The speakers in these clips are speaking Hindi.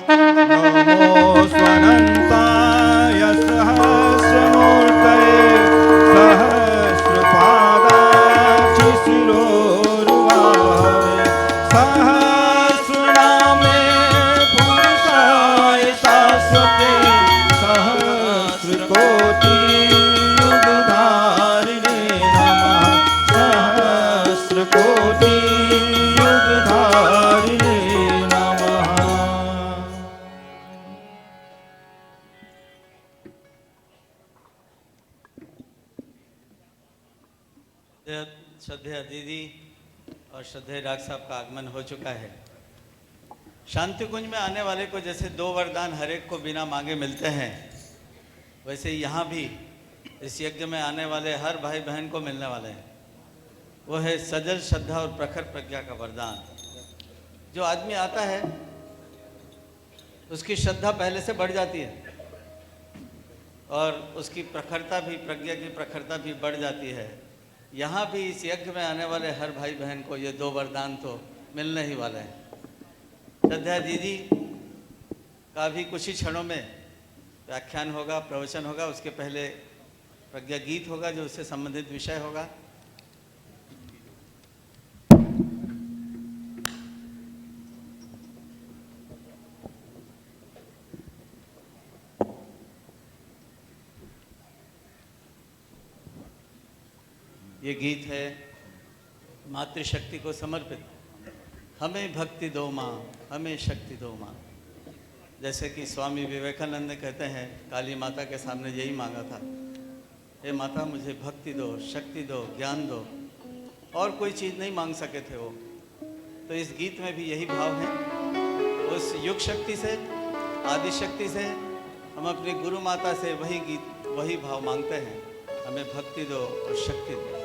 नमो स्वनन्ताय सहस्रमूर्तये सहस्रपादाक्षिशिरोरुबाहवे सहस्रनामे पुरुषाय शाश्वते सहस्रकोटियुगधारिणे नमः सहस्रकोटियुगधारिणे नमः। श्रद्धेय दीदी और श्रद्धेय डॉक्टर साहब का आगमन हो चुका है। शांति कुंज में आने वाले को जैसे 2 वरदान हर एक को बिना मांगे मिलते हैं, वैसे यहाँ भी इस यज्ञ में आने वाले हर भाई बहन को मिलने वाले हैं। वो है सजल श्रद्धा और प्रखर प्रज्ञा का वरदान। जो आदमी आता है उसकी श्रद्धा पहले से बढ़ जाती है और उसकी प्रखरता भी, प्रज्ञा की प्रखरता भी बढ़ जाती है। यहाँ भी इस यज्ञ में आने वाले हर भाई बहन को ये 2 वरदान तो मिलने ही वाले हैं। श्रद्धा दीदी का भी कुछ ही क्षणों में व्याख्यान होगा, प्रवचन होगा। उसके पहले प्रज्ञा गीत होगा जो उससे संबंधित विषय होगा। ये गीत है मातृशक्ति को समर्पित। हमें भक्ति दो माँ, हमें शक्ति दो माँ। जैसे कि स्वामी विवेकानंद ने कहते हैं, काली माता के सामने यही मांगा था, हे माता मुझे भक्ति दो, शक्ति दो, ज्ञान दो। और कोई चीज़ नहीं मांग सके थे वो। तो इस गीत में भी यही भाव है। उस युग शक्ति से, आदि शक्ति से हम अपनी गुरु माता से वही गीत, वही भाव मांगते हैं, हमें भक्ति दो और शक्ति दो।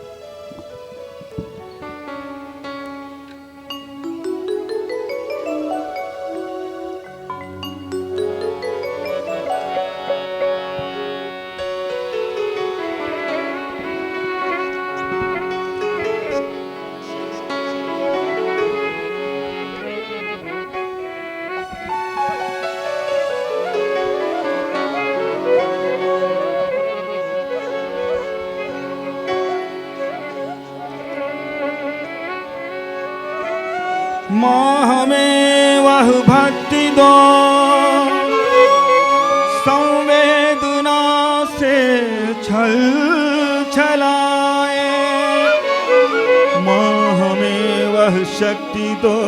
माँ हमें वह भक्ति दो संवेदना से छल छलाए। माँ हमें वह शक्ति दो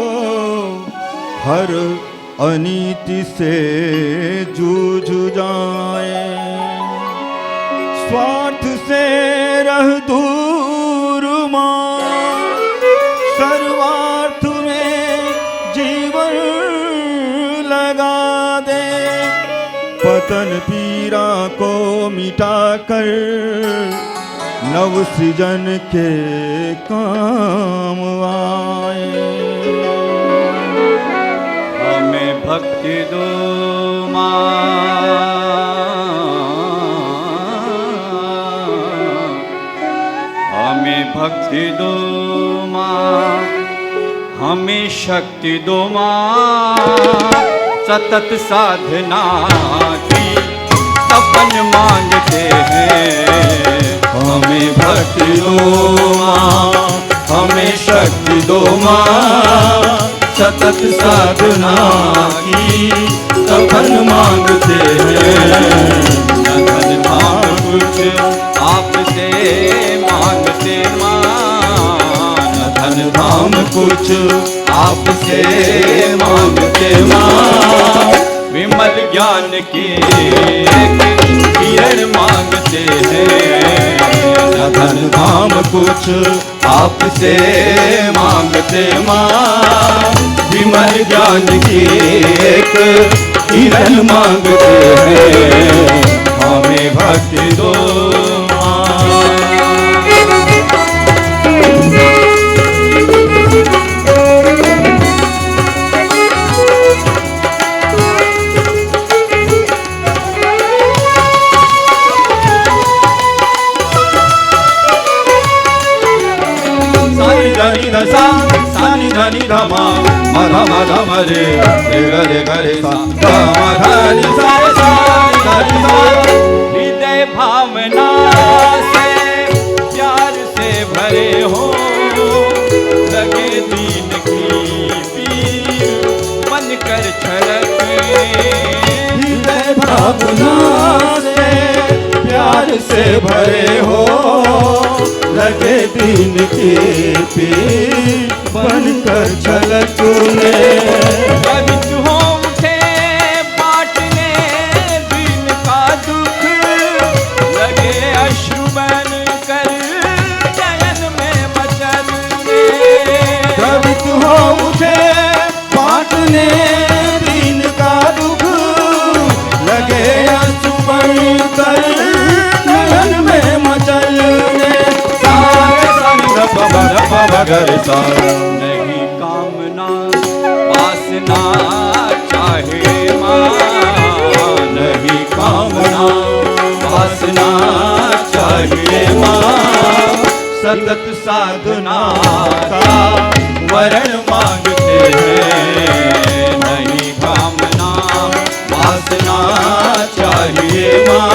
हर अनीति से जूझ जाए। स्वार्थ से रह दूर माँ, सर्वार्थ लगा दे। पतन पीड़ा को मिटाकर नव सृजन के काम आए। हमें भक्ति दो माँ, हमें भक्ति दो माँ, हमें शक्ति दो माँ। सतत साधना की सपन मांगते हैं। हमें भक्ति दो माँ, हमें शक्ति दो माँ। सतत साधना की सपन मांगते हैं। धन धाम कुछ आपसे मांगते माँ, धन धाम कुछ आपसे मांगते माँ। विमल ज्ञान की एक किरण मांगते हैं। धन धाम कुछ आपसे मांगते माँ। विमल ज्ञान की एक किरण मांगते हैं। हमें भक्ति दो धम रे रे ग रे सा ग म ध नि सा रे सा ध नि सा। हृदय भावना से प्यार से भरे हो लगे दीन की पीर बनकर छलके। हृदय भावना से प्यार से भरे हो लगे दीन की पीर बनकर छलकने। कवित हो उठे बांटने दीन का दुख लगे अश्रु बनकर नयन में मचलने। कवित हो उठे बांटने दीन का दुख लगे अश्रु बनकर नयन में मचलने। नहीं कामना वासना चाहे माँ, नहीं कामना वासना चाहिए माँ, सतत साधना का वरण मांगते हैं। नहीं कामना वासना चाहिए माँ,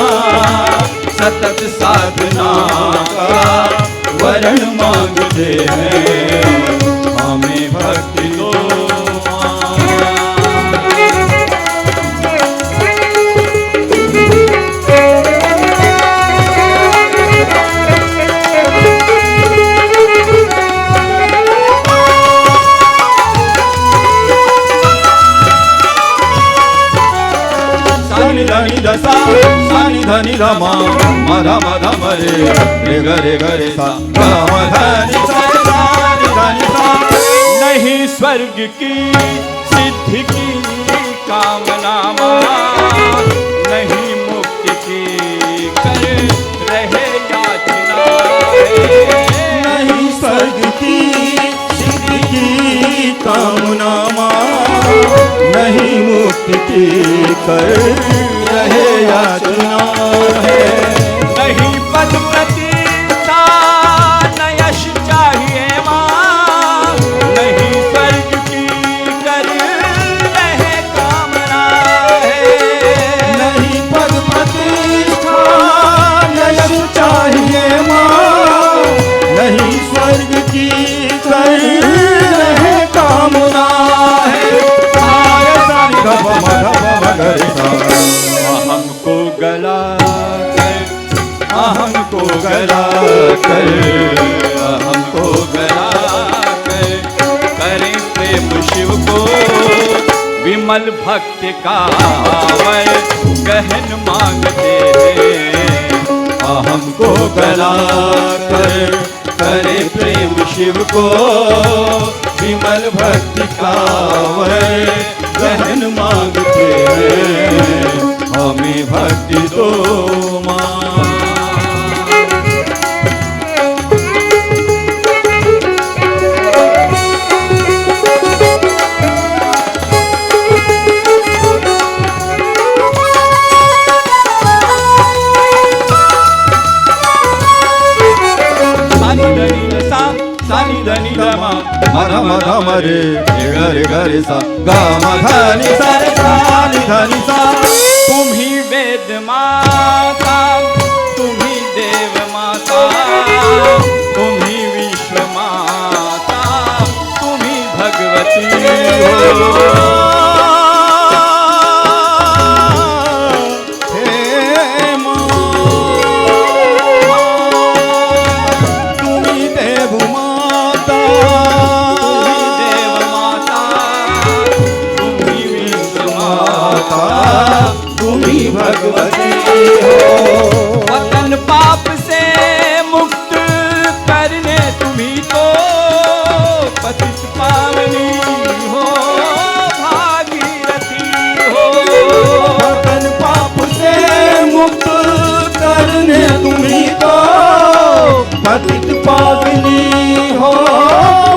सतत साधना का वरण मांगते हैं। हमें भक्ति दो दसा सानि धनि ध म म ध म ध म रे रे ग रे सा ग म ध नि सा रे सा नि ध नि सा। नहीं स्वर्ग की सिद्धि की कामना माँ, नहीं मुक्ति की कर रहे याचना। नहीं स्वर्ग की सिद्धि की कामना माँ, नहीं मुक्ति की कर रहे याचना है। नहीं पद प्रतिष्ठा न यश चाहिए माँ, नहीं स्वर्ग की कर रहे कामना है। नहीं पद प्रतिष्ठा न यश चाहिए माँ, नहीं स्वर्ग की कर रहे कामना है। हमको गला कर, हमको गला कर, हमको गला कर, करें प्रेम शिव को विमल भक्ति का वर गहन मांगते हैं। हमको गला कर, करे प्रेम शिव को विमल भक्ति का वर गहन मांगते हैं। हमें भक्ति दो माँ। सानि धनि ध म म ध म रे ग रे सा ग म ध नि सा रे सा नि ध नि सा। तुम ही वेद माता, तुम ही देव माता, तुम ही विश्व माता, तुम ही भगवती हो। भगवती हो। वतन पाप से मुक्त करने तुम्ही तो पतित पावनी हो भागीरथी हो। वतन पाप से मुक्त करने तुम्ही तो पतित पावनी हो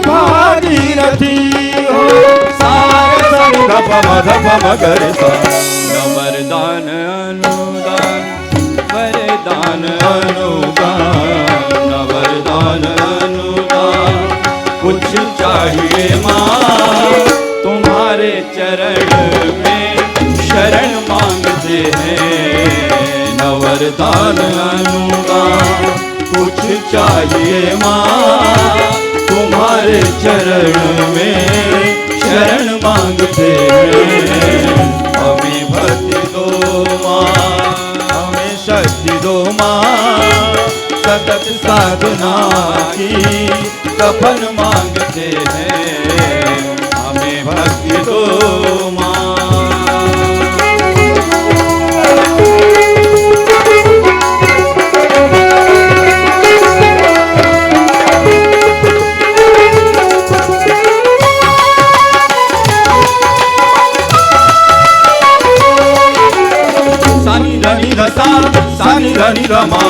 भागीरथी हो। सारे संग धप मगर सा वरदान अनुदान, वरदान अनुदान, वरदान अनुदान कुछ चाहिए माँ तुम्हारे दान अनुदान कुछ चाहिए माँ तुम्हारे चरण में शरण मांगते हैं। हमें भक्ति दो माँ हमें शक्ति दो माँ सतत साधना की सफल मांगते हैं। हमें भक्ति दो माँ। सानी धनी रमा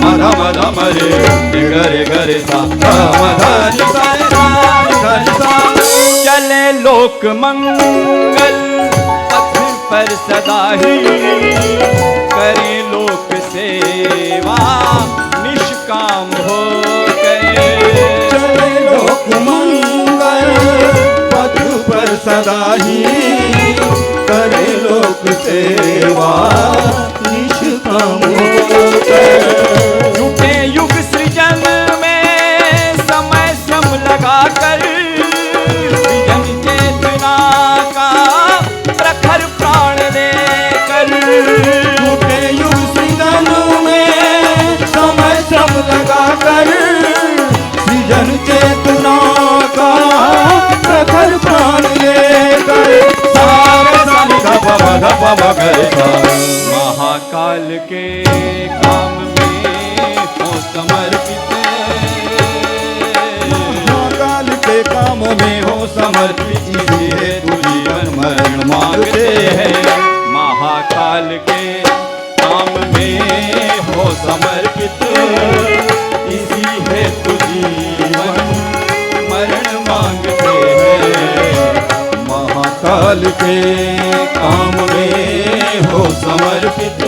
मधा मधा मरे रे गरे सा मधानी सारे धनी सा। चले लोक मंगल पथ पर सदा ही करे लोक सेवा निष्काम हो करे। चले लोक मंगल पथ पर सदा ही करे लोक सेवा निष्काम होकर। झूठे युग सृजन में समय श्रम लगाकर सृजन चेतना का प्रखर प्राण देकर। झूठे युग सृजन में समय श्रम लगाकर सृजन चेतना का प्रखर प्राण लेकर। महाकाल के काम में हो समर्पित। महाकाल के काम में हो समर्पित इसलिए तू जीवन मरण मांगते हैं। महाकाल के काम में हो समर्पित इसी हेतु जीवन मरण मांगते हैं। महाकाल के काम में हो समर्पित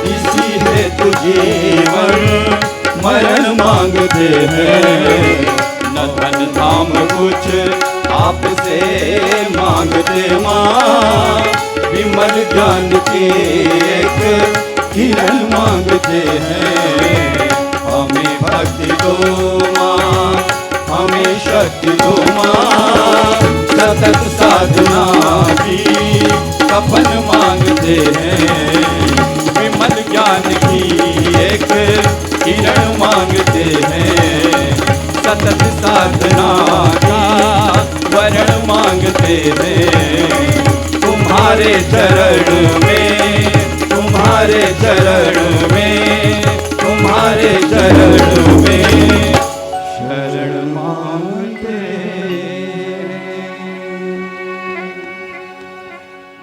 इसी हेतु जीवन मरण मांगते हैं। न धन धाम कुछ आपसे मांगते माँ विमल ज्ञान की एक किरण मांगते हैं। हमें भक्ति दो माँ हमें शक्ति दो माँ सतत साधना की सफल मांगते हैं। विमल ज्ञान की एक किरण मांगते हैं। सतत साधना का वरण मांगते हैं। तुम्हारे चरण में तुम्हारे चरण में तुम्हारे चरण में शरण मांगते।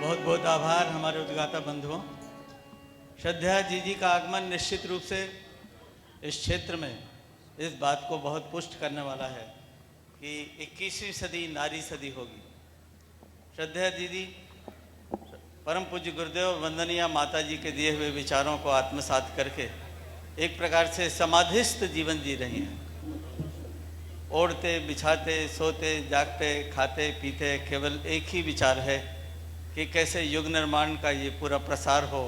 बहुत बहुत आभार हमारे उद्गाता बंधुओं। श्रद्धा जी का आगमन निश्चित रूप से इस क्षेत्र में इस बात को बहुत पुष्ट करने वाला है कि 21वीं सदी नारी सदी होगी। श्रद्धा दीदी परम पूज्य गुरुदेव वंदनीय माता जी के दिए हुए विचारों को आत्मसात करके एक प्रकार से समाधिस्थ जीवन जी रही हैं। ओढ़ते बिछाते सोते जागते खाते पीते केवल एक ही विचार है कि कैसे युग निर्माण का ये पूरा प्रसार हो,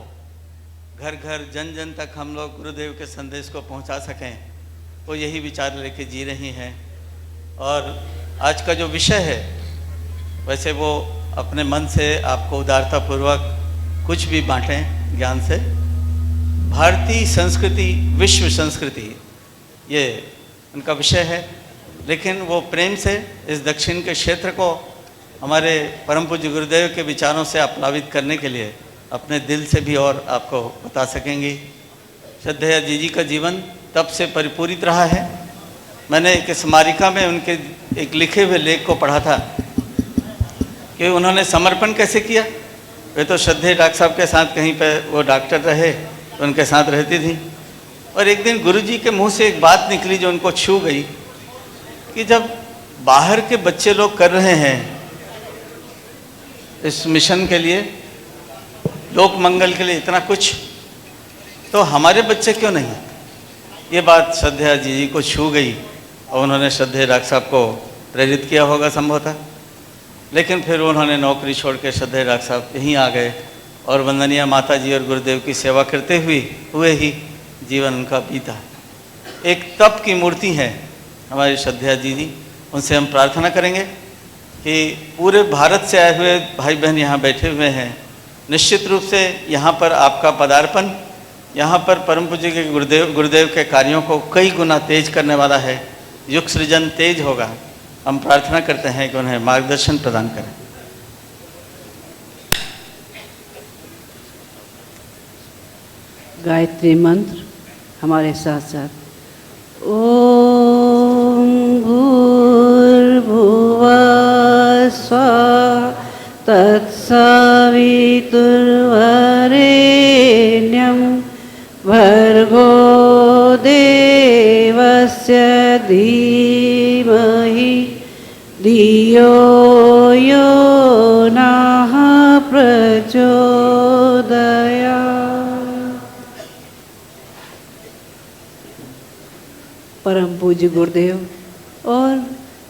घर घर जन जन तक हम लोग गुरुदेव के संदेश को पहुंचा सकें। वो यही विचार लेके जी रही हैं। और आज का जो विषय है वैसे वो अपने मन से आपको उदारतापूर्वक कुछ भी बांटें ज्ञान से। भारतीय संस्कृति विश्व संस्कृति ये उनका विषय है, लेकिन वो प्रेम से इस दक्षिण के क्षेत्र को हमारे परम पूज्य गुरुदेव के विचारों से आप्लावित करने के लिए अपने दिल से भी और आपको बता सकेंगी। श्रद्धेया जी का जीवन तब से परिपूरित रहा है। मैंने एक स्मारिका में उनके एक लिखे हुए लेख को पढ़ा था कि उन्होंने समर्पण कैसे किया। वे तो श्रद्धेय डॉक्टर साहब के साथ कहीं पे वो डॉक्टर रहे तो उनके साथ रहती थी। और एक दिन गुरुजी के मुंह से एक बात निकली जो उनको छू गई कि जब बाहर के बच्चे लोग कर रहे हैं इस मिशन के लिए, लोक मंगल के लिए इतना कुछ, तो हमारे बच्चे क्यों नहीं। ये बात श्रद्धेया जी को छू गई और उन्होंने श्रद्धेय डॉक्टर साहब को प्रेरित किया होगा संभवतः। लेकिन फिर उन्होंने नौकरी छोड़ के श्रद्धेय डॉक्टर साहब यहीं आ गए और वंदनीय माता जी और गुरुदेव की सेवा करते हुए ही जीवन उनका बीता। एक तप की मूर्ति है हमारे श्रद्धा जी, उनसे हम प्रार्थना करेंगे कि पूरे भारत से आए हुए भाई बहन यहाँ बैठे हुए हैं। निश्चित रूप से यहाँ पर आपका पदार्पण यहाँ पर परम पूज्य के गुरुदेव के कार्यों को कई गुना तेज करने वाला है। युग सृजन तेज होगा। हम प्रार्थना करते हैं कि उन्हें मार्गदर्शन प्रदान करें। गायत्री मंत्र हमारे साथ साथ। ओम भूर्भुवः स्वः तत्सवितुर्वरेण्यं भर्गो देवस्य धीमहि धियो यो नः प्रचोदयात्। परम पूज्य गुरुदेव और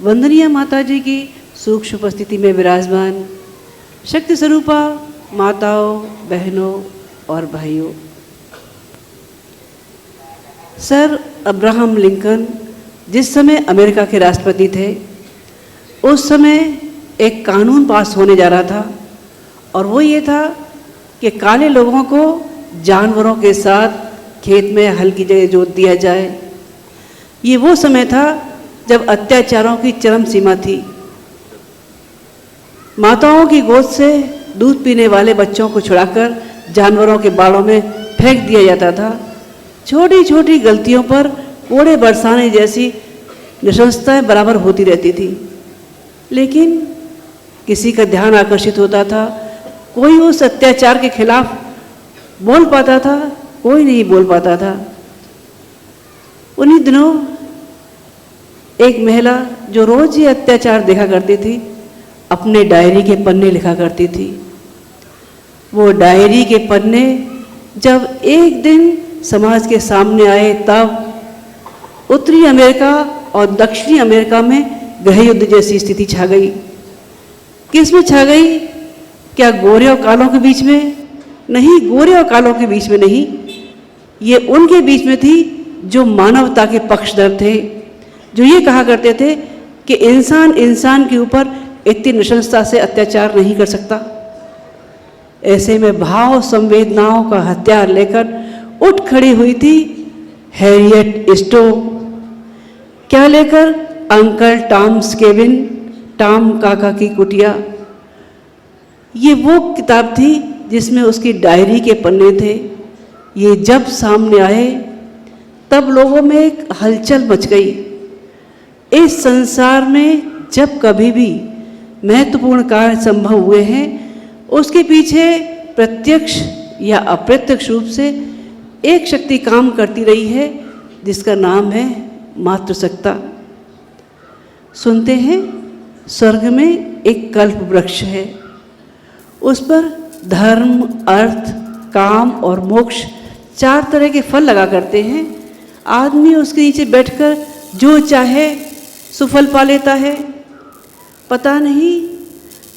वंदनीय माता जी की सूक्ष्म उपस्थिति में विराजमान शक्ति स्वरूपा माताओं, बहनों और भाइयों, सर अब्राहम लिंकन जिस समय अमेरिका के राष्ट्रपति थे, उस समय एक कानून पास होने जा रहा था और वो ये था कि काले लोगों को जानवरों के साथ खेत में हल की जगह जोत दिया जाए। ये वो समय था जब अत्याचारों की चरम सीमा थी। माताओं की गोद से दूध पीने वाले बच्चों को छुड़ाकर जानवरों के बाड़ों में फेंक दिया जाता था। छोटी छोटी गलतियों पर कोड़े बरसाने जैसी नृशंसताएं बराबर होती रहती थी, लेकिन किसी का ध्यान आकर्षित होता था। कोई उस अत्याचार के खिलाफ बोल पाता था, कोई नहीं बोल पाता था। उन्हीं दिनों एक महिला जो रोज ये अत्याचार देखा करती थी, अपने डायरी के पन्ने लिखा करती थी। वो डायरी के पन्ने जब एक दिन समाज के सामने आए, तब उत्तरी अमेरिका और दक्षिणी अमेरिका में गृह युद्ध जैसी स्थिति छा गई। किस में छा गई? क्या गोरे और कालों के बीच में? नहीं, गोरे और कालों के बीच में नहीं, ये उनके बीच में थी जो मानवता के पक्षधर थे, जो ये कहा करते थे कि इंसान इंसान के ऊपर इतनी नृशंसता से अत्याचार नहीं कर सकता। ऐसे में भाव संवेदनाओं का हथियार लेकर उठ खड़ी हुई थी हैरियट स्टोव। क्या लेकर? अंकल टॉम्स केबिन, टॉम काका की कुटिया। ये वो किताब थी जिसमें उसकी डायरी के पन्ने थे। ये जब सामने आए तब लोगों में एक हलचल मच गई। इस संसार में जब कभी भी महत्वपूर्ण कार्य संभव हुए हैं, उसके पीछे प्रत्यक्ष या अप्रत्यक्ष रूप से एक शक्ति काम करती रही है, जिसका नाम है मातृसत्ता। सुनते हैं स्वर्ग में एक कल्प वृक्ष है, उस पर धर्म, अर्थ, काम और मोक्ष 4 तरह के फल लगा करते हैं। आदमी उसके नीचे बैठकर जो चाहे सुफल पा लेता है। पता नहीं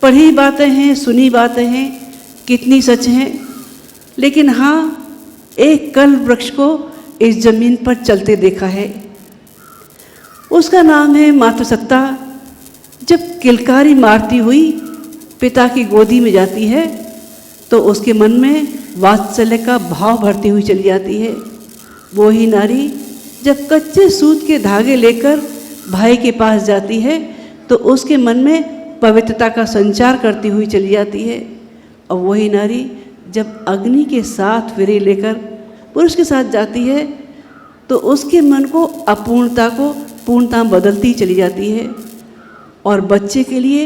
पढ़ी बातें हैं, सुनी बातें हैं, कितनी सच हैं, लेकिन हाँ, एक कल्प वृक्ष को इस जमीन पर चलते देखा है। उसका नाम है मातृसत्ता। जब किलकारी मारती हुई पिता की गोदी में जाती है तो उसके मन में वात्सल्य का भाव भरती हुई चली जाती है। वो ही नारी जब कच्चे सूत के धागे लेकर भाई के पास जाती है तो उसके मन में पवित्रता का संचार करती हुई चली जाती है। और वही नारी जब अग्नि के साथ फेरे लेकर पुरुष के साथ जाती है तो उसके मन को अपूर्णता को पूर्णता बदलती चली जाती है। और बच्चे के लिए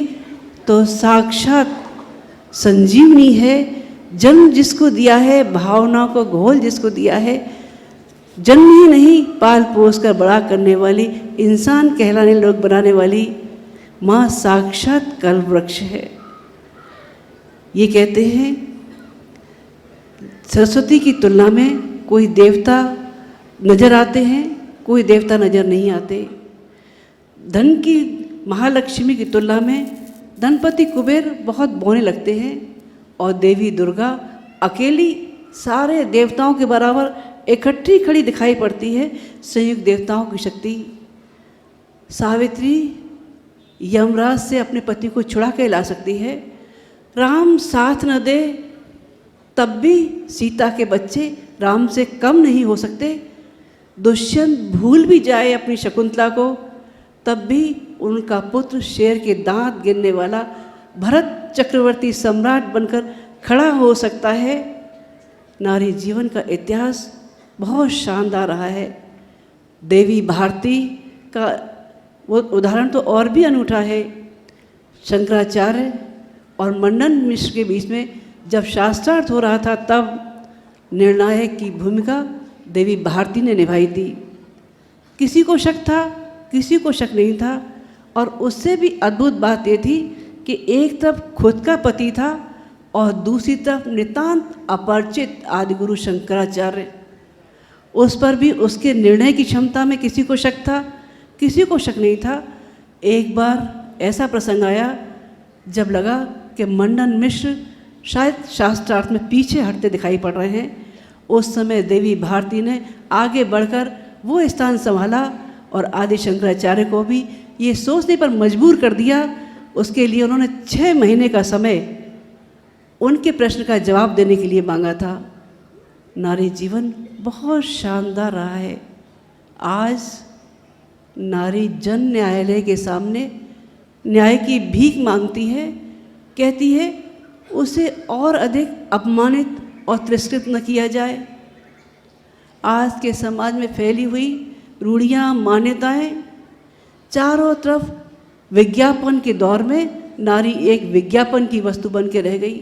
तो साक्षात संजीवनी है। जन्म जिसको दिया है, भावनाओं को घोल जिसको दिया है, जन्म ही नहीं पाल पोस कर बड़ा करने वाली, इंसान कहलाने लोग बनाने वाली माँ साक्षात कल्प वृक्ष है। ये कहते हैं सरस्वती की तुलना में कोई देवता नजर आते हैं, कोई देवता नजर नहीं आते। धन की महालक्ष्मी की तुलना में धनपति कुबेर बहुत बौने लगते हैं और देवी दुर्गा अकेली सारे देवताओं के बराबर इकट्ठी खड़ी दिखाई पड़ती है संयुक्त देवताओं की शक्ति। सावित्री यमराज से अपने पति को छुड़ा के ला सकती है। राम साथ न दे तब भी सीता के बच्चे राम से कम नहीं हो सकते। दुष्यंत भूल भी जाए अपनी शकुंतला को तब भी उनका पुत्र शेर के दांत गिनने वाला भरत चक्रवर्ती सम्राट बनकर खड़ा हो सकता है। नारी जीवन का इतिहास बहुत शानदार रहा है। देवी भारती का वो उदाहरण तो और भी अनूठा है। शंकराचार्य और मंडन मिश्र के बीच में जब शास्त्रार्थ हो रहा था तब निर्णायक की भूमिका देवी भारती ने निभाई थी। किसी को शक था, किसी को शक नहीं था। और उससे भी अद्भुत बात ये थी कि एक तरफ खुद का पति था और दूसरी तरफ नितांत अपरिचित आदिगुरु शंकराचार्य। उस पर भी उसके निर्णय की क्षमता में किसी को शक था, किसी को शक नहीं था। एक बार ऐसा प्रसंग आया जब लगा कि मंडन मिश्र शायद शास्त्रार्थ में पीछे हटते दिखाई पड़ रहे हैं। उस समय देवी भारती ने आगे बढ़कर वो स्थान संभाला और आदि शंकराचार्य को भी ये सोचने पर मजबूर कर दिया। उसके लिए उन्होंने 6 महीने का समय उनके प्रश्न का जवाब देने के लिए मांगा था। नारी जीवन बहुत शानदार रहा है। आज नारी जन न्यायालय के सामने न्याय की भीख मांगती है, कहती है उसे और अधिक अपमानित और तिरस्कृत न किया जाए। आज के समाज में फैली हुई रूढ़ियाँ, मान्यताएं, चारों तरफ विज्ञापन के दौर में नारी एक विज्ञापन की वस्तु बन के रह गई।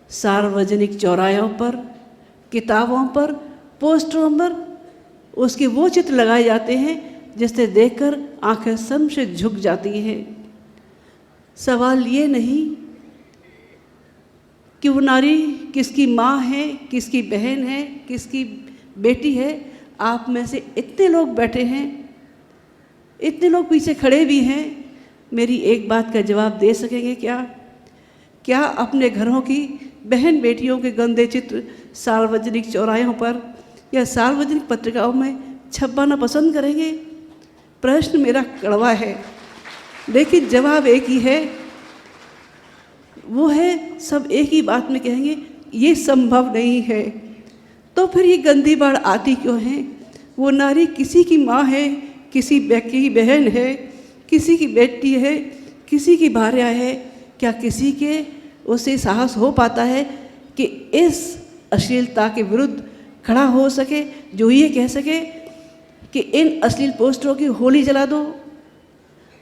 सार्वजनिक चौराहों पर, किताबों पर, पोस्टरों पर उसके वो चित्र लगाए जाते हैं जिसे देखकर आंखें सम से झुक जाती हैं। सवाल ये नहीं कि वो नारी किसकी माँ है, किसकी बहन है, किसकी बेटी है। आप में से इतने लोग बैठे हैं, इतने लोग पीछे खड़े भी हैं, मेरी एक बात का जवाब दे सकेंगे क्या अपने घरों की बहन बेटियों के गंदे चित्र सार्वजनिक चौराहों पर या सार्वजनिक पत्रिकाओं में छपवाना पसंद करेंगे? प्रश्न मेरा कड़वा है, लेकिन जवाब एक ही है। वो है, सब एक ही बात में कहेंगे ये संभव नहीं है। तो फिर ये गंदी बाढ़ आती क्यों है? वो नारी किसी की माँ है, किसी की बहन है, किसी की बेटी है, किसी की भार्या है। क्या किसी के उसे साहस हो पाता है कि इस अश्लीलता के विरुद्ध खड़ा हो सके, जो ये कह सके कि इन अश्लील पोस्टरों की होली जला दो?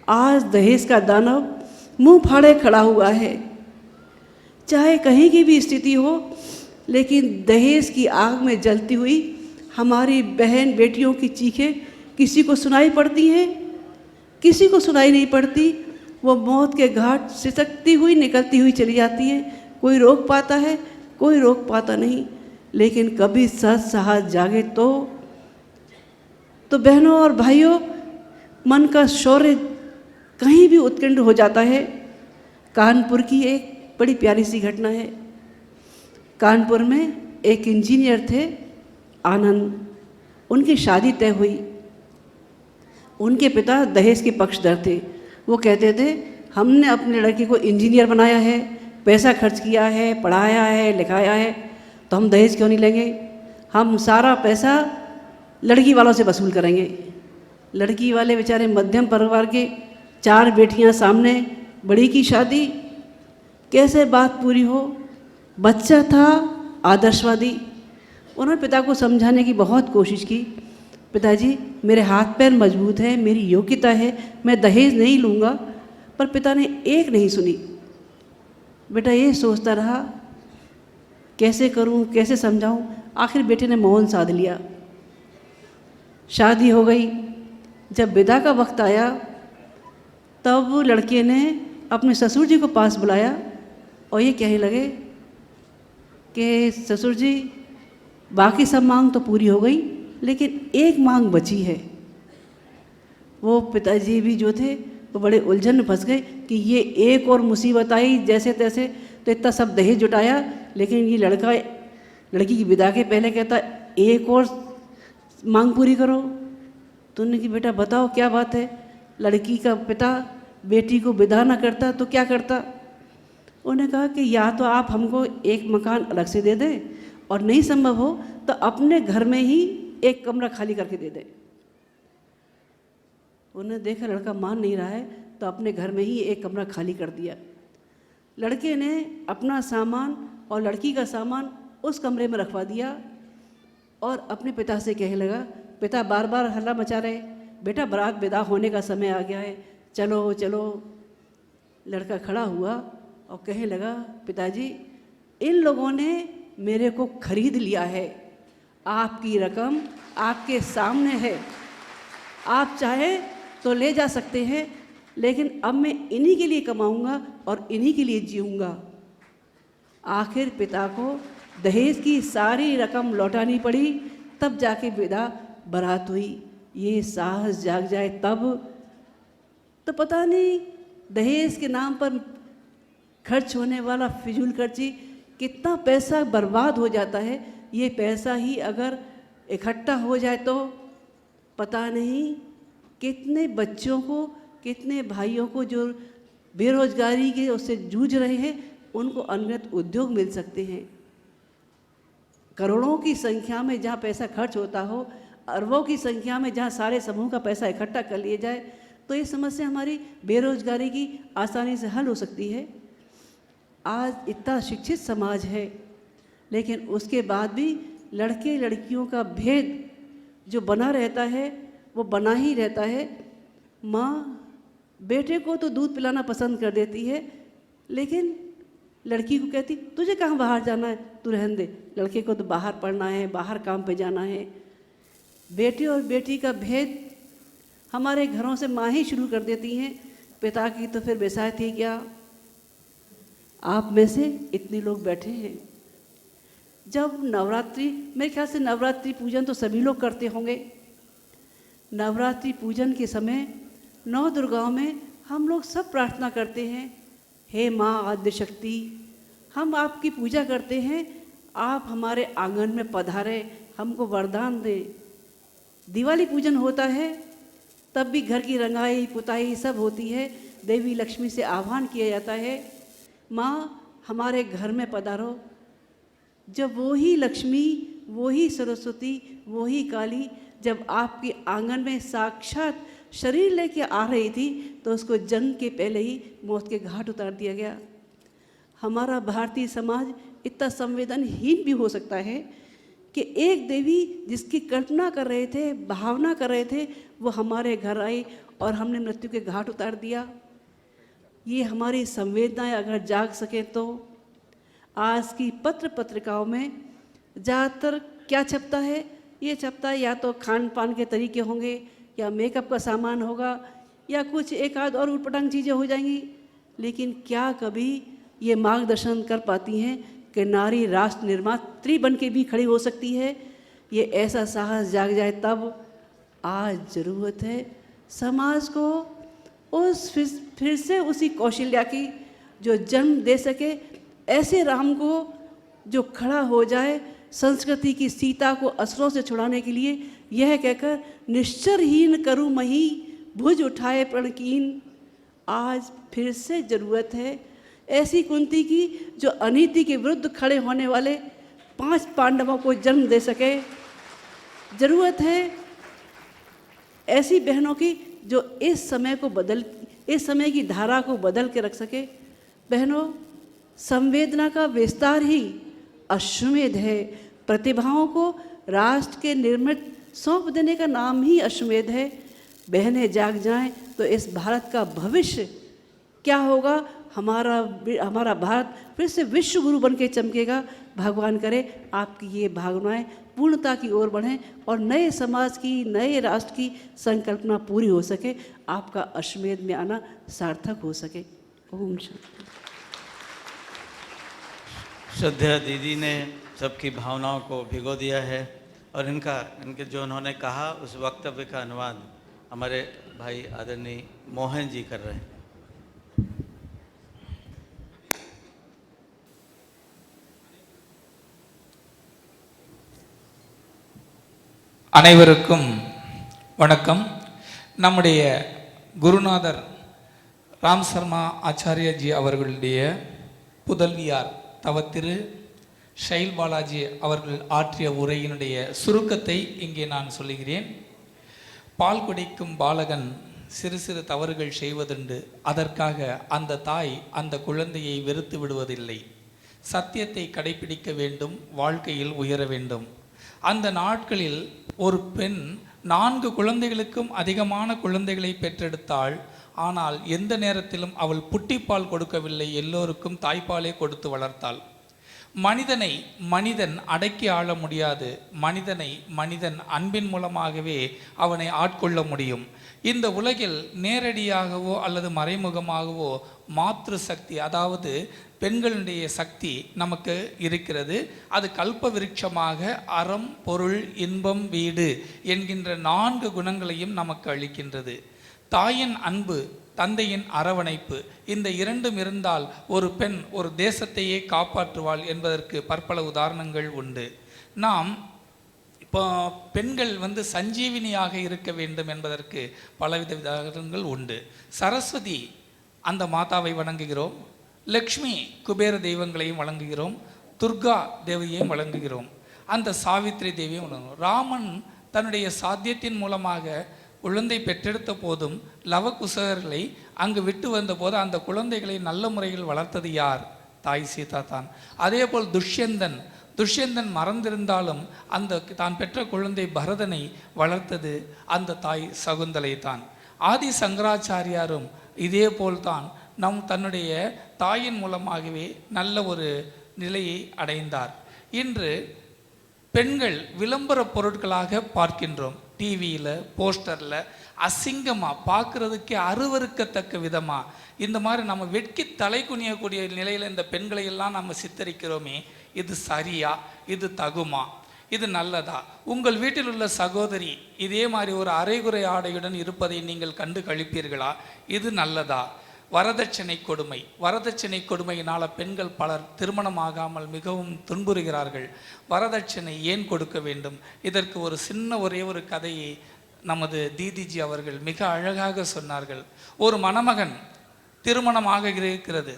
आज दहेज का दानव मुंह फाड़े खड़ा हुआ है। चाहे कहीं की भी स्थिति हो, लेकिन दहेज की आग में जलती हुई हमारी बहन बेटियों की चीखें किसी को सुनाई पड़ती हैं? किसी को सुनाई नहीं पड़ती। वो मौत के घाट सिसकती हुई निकलती हुई चली जाती है। कोई रोक पाता है? कोई रोक पाता नहीं। लेकिन कभी सच साहस जागे तो बहनों और भाइयों, मन का शौर्य कहीं भी उत्कीर्ण हो जाता है। कानपुर की एक बड़ी प्यारी सी घटना है। कानपुर में एक इंजीनियर थे, आनंद। उनकी शादी तय हुई। उनके पिता दहेज के पक्षधर थे। वो कहते थे हमने अपने लड़के को इंजीनियर बनाया है, पैसा खर्च किया है, पढ़ाया है, लिखाया है, तो हम दहेज क्यों नहीं लेंगे? हम सारा पैसा लड़की वालों से वसूल करेंगे। लड़की वाले बेचारे मध्यम परिवार के, 4 बेटियां सामने, बड़ी की शादी, कैसे बात पूरी हो? बच्चा था आदर्शवादी। उन्होंने पिता को समझाने की बहुत कोशिश की। पिताजी मेरे हाथ पैर मजबूत हैं, मेरी योग्यता है, मैं दहेज नहीं लूँगा। पर पिता ने एक नहीं सुनी। बेटा ये सोचता रहा कैसे करूँ, कैसे समझाऊँ। आखिर बेटे ने मौन साध लिया। शादी हो गई। जब विदा का वक्त आया तब लड़के ने अपने ससुर जी को पास बुलाया और ये कहने लगे कि ससुर जी बाकी सब मांग तो पूरी हो गई, लेकिन एक मांग बची है। वो पिताजी भी जो थे वो बड़े उलझन में फंस गए कि ये एक और मुसीबत आई जैसे तैसे, तो इतना सब दहेज जुटाया, लेकिन ये लड़का लड़की की विदा के पहले कहता एक और मांग पूरी करो। तो उन्होंने कि बेटा बताओ क्या बात है। लड़की का पिता बेटी को विदा ना करता तो क्या करता। उन्होंने कहा कि या तो आप हमको एक मकान अलग से दे दें, और नहीं संभव हो तो अपने घर में ही एक कमरा खाली करके दे दें। उन्होंने देखा लड़का मान नहीं रहा है, तो अपने घर में ही एक कमरा खाली कर दिया। लड़के ने अपना सामान और लड़की का सामान उस कमरे में रखवा दिया और अपने पिता से कहने लगा, पिता बार बार हल्ला मचा रहे, बेटा बारात विदा होने का समय आ गया है, चलो चलो। लड़का खड़ा हुआ और कहने लगा, पिताजी इन लोगों ने मेरे को खरीद लिया है, आपकी रकम आपके सामने है, आप चाहे तो ले जा सकते हैं, लेकिन अब मैं इन्हीं के लिए कमाऊंगा और इन्हीं के लिए जीऊंगा। आखिर पिता को दहेज की सारी रकम लौटानी पड़ी, तब जाके विदा बारात हुई। ये साहस जाग जाए तब। तो पता नहीं दहेज के नाम पर खर्च होने वाला फिजूल खर्ची कितना पैसा बर्बाद हो जाता है। ये पैसा ही अगर इकट्ठा हो जाए तो पता नहीं कितने बच्चों को, कितने भाइयों को जो बेरोजगारी के उससे जूझ रहे हैं, उनको अनगिनत उद्योग मिल सकते हैं। करोड़ों की संख्या में जहाँ पैसा खर्च होता हो, अरबों की संख्या में जहाँ सारे समूह का पैसा इकट्ठा कर लिया जाए, तो ये समस्या हमारी बेरोजगारी की आसानी से हल हो सकती है। आज इतना शिक्षित समाज है, लेकिन उसके बाद भी लड़के लड़कियों का भेद जो बना रहता है वो बना ही रहता है। माँ बेटे को तो दूध पिलाना पसंद कर देती है, लेकिन लड़की को कहती तुझे कहाँ बाहर जाना है, तू रहने दे, लड़के को तो बाहर पढ़ना है, बाहर काम पे जाना है। बेटे और बेटी का भेद हमारे घरों से माँ ही शुरू कर देती हैं, पिता की तो फिर बेसायत ही क्या। आप में से इतने लोग बैठे हैं, जब नवरात्रि, मेरे ख्याल से नवरात्रि पूजन तो सभी लोग करते होंगे। नवरात्रि पूजन के समय 9 दुर्गाओं में हम लोग सब प्रार्थना करते हैं, हे माँ आद्य शक्ति, हम आपकी पूजा करते हैं, आप हमारे आंगन में पधारे, हमको वरदान दें। दिवाली पूजन होता है तब भी घर की रंगाई पुताई सब होती है, देवी लक्ष्मी से आह्वान किया जाता है, माँ हमारे घर में पधारो। जब वो ही लक्ष्मी, वो ही सरस्वती, वो ही काली जब आपके आंगन में साक्षात शरीर लेके आ रही थी, तो उसको जन्म के पहले ही मौत के घाट उतार दिया गया। हमारा भारतीय समाज इतना संवेदनहीन भी हो सकता है कि एक देवी जिसकी कल्पना कर रहे थे, भावना कर रहे थे, वो हमारे घर आई और हमने मृत्यु के घाट उतार दिया। ये हमारी संवेदनाएं अगर जाग सके तो। आज की पत्र पत्रिकाओं में ज़्यादातर क्या छपता है, ये छपता है या तो खान पान के तरीके होंगे, या मेकअप का सामान होगा, या कुछ एक आध और उटपटांग चीज़ें हो जाएंगी, लेकिन क्या कभी ये मार्गदर्शन कर पाती हैं कि नारी राष्ट्र निर्मात्री बन के भी खड़ी हो सकती है। ये ऐसा साहस जाग जाए तब। आज ज़रूरत है समाज को उस फिर से उसी कौशल्या की जो जन्म दे सके, ऐसे राम को जो खड़ा हो जाए संस्कृति की सीता को असुरों से छुड़ाने के लिए, यह कहकर निश्चरहीन करूँ मही भुज उठाए प्रणकीन। आज फिर से ज़रूरत है ऐसी कुंती की जो अनीति के विरुद्ध खड़े होने वाले 5 पांडवों को जन्म दे सके। ज़रूरत है ऐसी बहनों की जो इस समय की धारा को बदल के रख सके। बहनों, संवेदना का विस्तार ही अश्वमेध है। प्रतिभाओं को राष्ट्र के निर्मित सौंप देने का नाम ही अश्वमेध है। बहनें जाग जाएं तो इस भारत का भविष्य क्या होगा। हमारा भारत फिर से विश्व गुरु बन के चमकेगा। भगवान करे आपकी ये भावनाएं पूर्णता की ओर बढ़ें और नए समाज की, नए राष्ट्र की संकल्पना पूरी हो सके, आपका अश्वमेध में आना सार्थक हो सके। ओम शांति। श्रद्धा दीदी ने सबकी भावनाओं को भिगो दिया है और इनके जो उन्होंने कहा उस वक्तव्य का अनुवाद हमारे भाई आदरणीय मोहन जी कर रहे हैं। அனைவருக்கும் வணக்கம். நம்முடைய குருநாதர் ராம் சர்மா ஆச்சாரியஜி அவர்களுடைய புதல்வியார் தவத்திரு ஷைல் பாலாஜி அவர்கள் ஆற்றிய உரையினுடைய சுருக்கத்தை இங்கே நான் சொல்லுகிறேன். பால் குடிக்கும் பாலகன் சிறு சிறு தவறுகள் செய்வதுண்டு. அதற்காக அந்த தாய் அந்த குழந்தையை வெறுத்து விடுவதில்லை. சத்தியத்தை கடைபிடிக்க வேண்டும், வாழ்க்கையில் உயர வேண்டும். அந்த நாட்களில் ஒரு பெண் 4 குழந்தைகளுக்கும் அதிகமான குழந்தைகளை பெற்றெடுத்தாள். ஆனால் எந்த நேரத்திலும் அவள் புட்டிப்பால் கொடுக்கவில்லை, எல்லோருக்கும் தாய்ப்பாலே கொடுத்து வளர்த்தாள். மனிதனை மனிதன் அடக்கி ஆள முடியாது. மனிதனை மனிதன் அன்பின் மூலமாகவே அவனை ஆட்கொள்ள முடியும். இந்த உலகில் நேரடியாகவோ அல்லது மறைமுகமாகவோ மாத்ரு சக்தி, அதாவது பெண்களுடைய சக்தி நமக்கு இருக்கிறது. அது கல்ப விருட்சமாக அறம், பொருள், இன்பம், வீடு என்கின்ற 4 குணங்களையும் நமக்கு அளிக்கின்றது. தாயின் அன்பு, தந்தையின் அரவணைப்பு, இந்த 2ம் இருந்தால் ஒரு பெண் ஒரு தேசத்தையே காப்பாற்றுவாள் என்பதற்கு பற்பல உதாரணங்கள் உண்டு. நாம் இப்போ பெண்கள் சஞ்சீவினியாக இருக்க வேண்டும் என்பதற்கு பலவித உதாரணங்கள் உண்டு. சரஸ்வதி அந்த மாதாவை வணங்குகிறோம். லக்ஷ்மி குபேர தெய்வங்களையும் வழங்குகிறோம். துர்கா தேவியையும் வழங்குகிறோம். அந்த சாவித்ரி தேவியும் வழங்குகிறோம். ராமன் தன்னுடைய சாத்தியத்தின் மூலமாக குழந்தை பெற்றெடுத்த போதும் லவகுசகர்களை அங்கு விட்டு வந்த போது அந்த குழந்தைகளை நல்ல முறையில் வளர்த்தது யார்? தாய் சீதா தான். அதே போல் துஷ்யந்தன் மறந்திருந்தாலும் அந்த தான் பெற்ற குழந்தை பரதனை வளர்த்தது அந்த தாய் சகுந்தலை தான். ஆதி சங்கராச்சாரியாரும் இதே போல்தான் தன்னுடைய தாயின் மூலமாகவே நல்ல ஒரு நிலையை அடைந்தார். இன்று பெண்கள் விளம்பர பொருட்களாக பார்க்கின்றோம். டிவியில், போஸ்டரில் அசிங்கமாக பார்க்குறதுக்கே அருவருக்கத்தக்க விதமாக இந்த மாதிரி நம்ம வெட்கி தலை குனியக்கூடிய நிலையில் இந்த பெண்களை எல்லாம் நம்ம சித்தரிக்கிறோமே, இது சரியா? இது தகுமா? இது நல்லதா? உங்கள் வீட்டில் உள்ள சகோதரி இதே மாதிரி ஒரு அரைகுறை ஆடையுடன் இருப்பதை நீங்கள் கண்டு கழிப்பீர்களா? இது நல்லதா? வரதட்சணை கொடுமையினால் பெண்கள் பலர் திருமணமாகாமல் மிகவும் துன்புறுகிறார்கள். வரதட்சணை ஏன் கொடுக்க வேண்டும்? இதற்கு ஒரு சின்ன ஒரே ஒரு கதையை நமது தீதிஜி அவர்கள் மிக அழகாக சொன்னார்கள். ஒரு மணமகன் திருமணமாக இருக்கிறது.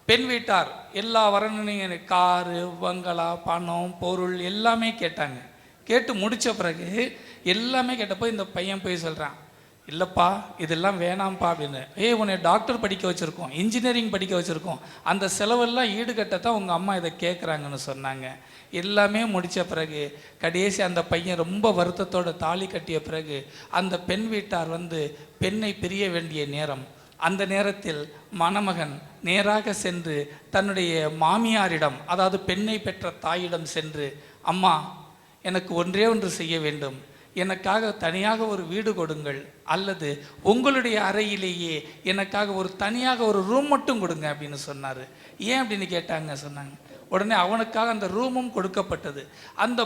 பெண் வீட்டார் எல்லா வர்ணனையும் காரு, பங்களா, பணம், பொருள் எல்லாமே கேட்டாங்க. கேட்டு முடித்த பிறகு எல்லாமே கேட்டப்போ இந்த பையன் போய் சொல்கிறான், இல்லைப்பா இதெல்லாம் வேணாம்ப்பா அப்படின்னு. உன்னை டாக்டர் படிக்க வச்சுருக்கோம், இன்ஜினியரிங் படிக்க வச்சுருக்கோம், அந்த செலவெல்லாம் ஈடுகட்டத்தான் உங்கள் அம்மா இதை கேட்குறாங்கன்னு சொன்னாங்க. எல்லாமே முடித்த பிறகு கடைசி அந்த பையன் ரொம்ப வருத்தத்தோடு தாலி கட்டிய பிறகு அந்த பெண் வீட்டார் பெண்ணை பிரிய வேண்டிய நேரம். அந்த நேரத்தில் மணமகன் நேராக சென்று தன்னுடைய மாமியாரிடம், அதாவது பெண்ணை பெற்ற தாயிடம் சென்று, அம்மா எனக்கு ஒன்றே ஒன்று செய்ய வேண்டும், எனக்காக தனியாக ஒரு வீடு கொடுங்கள், அல்லது உங்களுடைய அறையிலேயே எனக்காக ஒரு தனியாக ஒரு ரூம் மட்டும் கொடுங்க அப்படின்னு சொன்னார். ஏன் அப்படின்னு சொன்னாங்க. உடனே அவனுக்காக அந்த ரூமும் கொடுக்கப்பட்டது. அந்த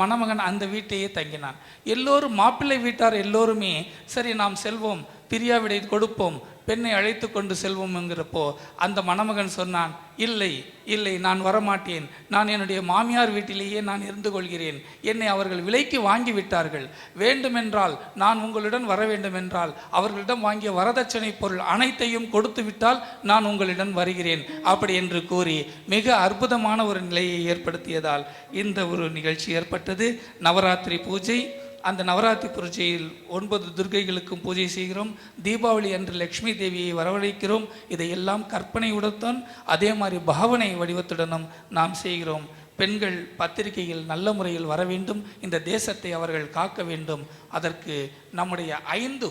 மணமகன் அந்த வீட்டையே தங்கினான். எல்லோரும் மாப்பிள்ளை வீட்டார் எல்லோருமே சரி நாம் செல்வோம், பிரியாவிடை கொடுப்போம், பெண்ணை அழைத்து கொண்டு செல்வோம்ங்கிறப்போ அந்த மணமகன் சொன்னான், இல்லை நான் வரமாட்டேன், நான் என்னுடைய மாமியார் வீட்டிலேயே நான் இருந்து கொள்கிறேன், என்னை அவர்கள் விலைக்கு வாங்கி விட்டார்கள், வேண்டுமென்றால் நான் உங்களுடன் வர வேண்டுமென்றால் அவர்களிடம் வாங்கிய வரதட்சணை பொருள் அனைத்தையும் கொடுத்து விட்டால் நான் உங்களிடம் வருகிறேன் அப்படி என்று கூறி மிக அற்புதமான ஒரு நிலையை ஏற்படுத்தியதால் இந்த ஒரு நிகழ்ச்சி ஏற்பட்டது. நவராத்திரி பூஜை. அந்த நவராத்திரி பூஜையில் 9 துர்க்கைகளுக்கும் பூஜை செய்கிறோம். தீபாவளி அன்று லக்ஷ்மி தேவியை வரவழைக்கிறோம். இதையெல்லாம் கற்பனையுடன் அதே மாதிரி பாவனை வடிவத்துடனும் நாம் செய்கிறோம். பெண்கள் பத்திரிகையில் நல்ல முறையில் வர வேண்டும், இந்த தேசத்தை அவர்கள் காக்க வேண்டும். அதற்கு நம்முடைய 5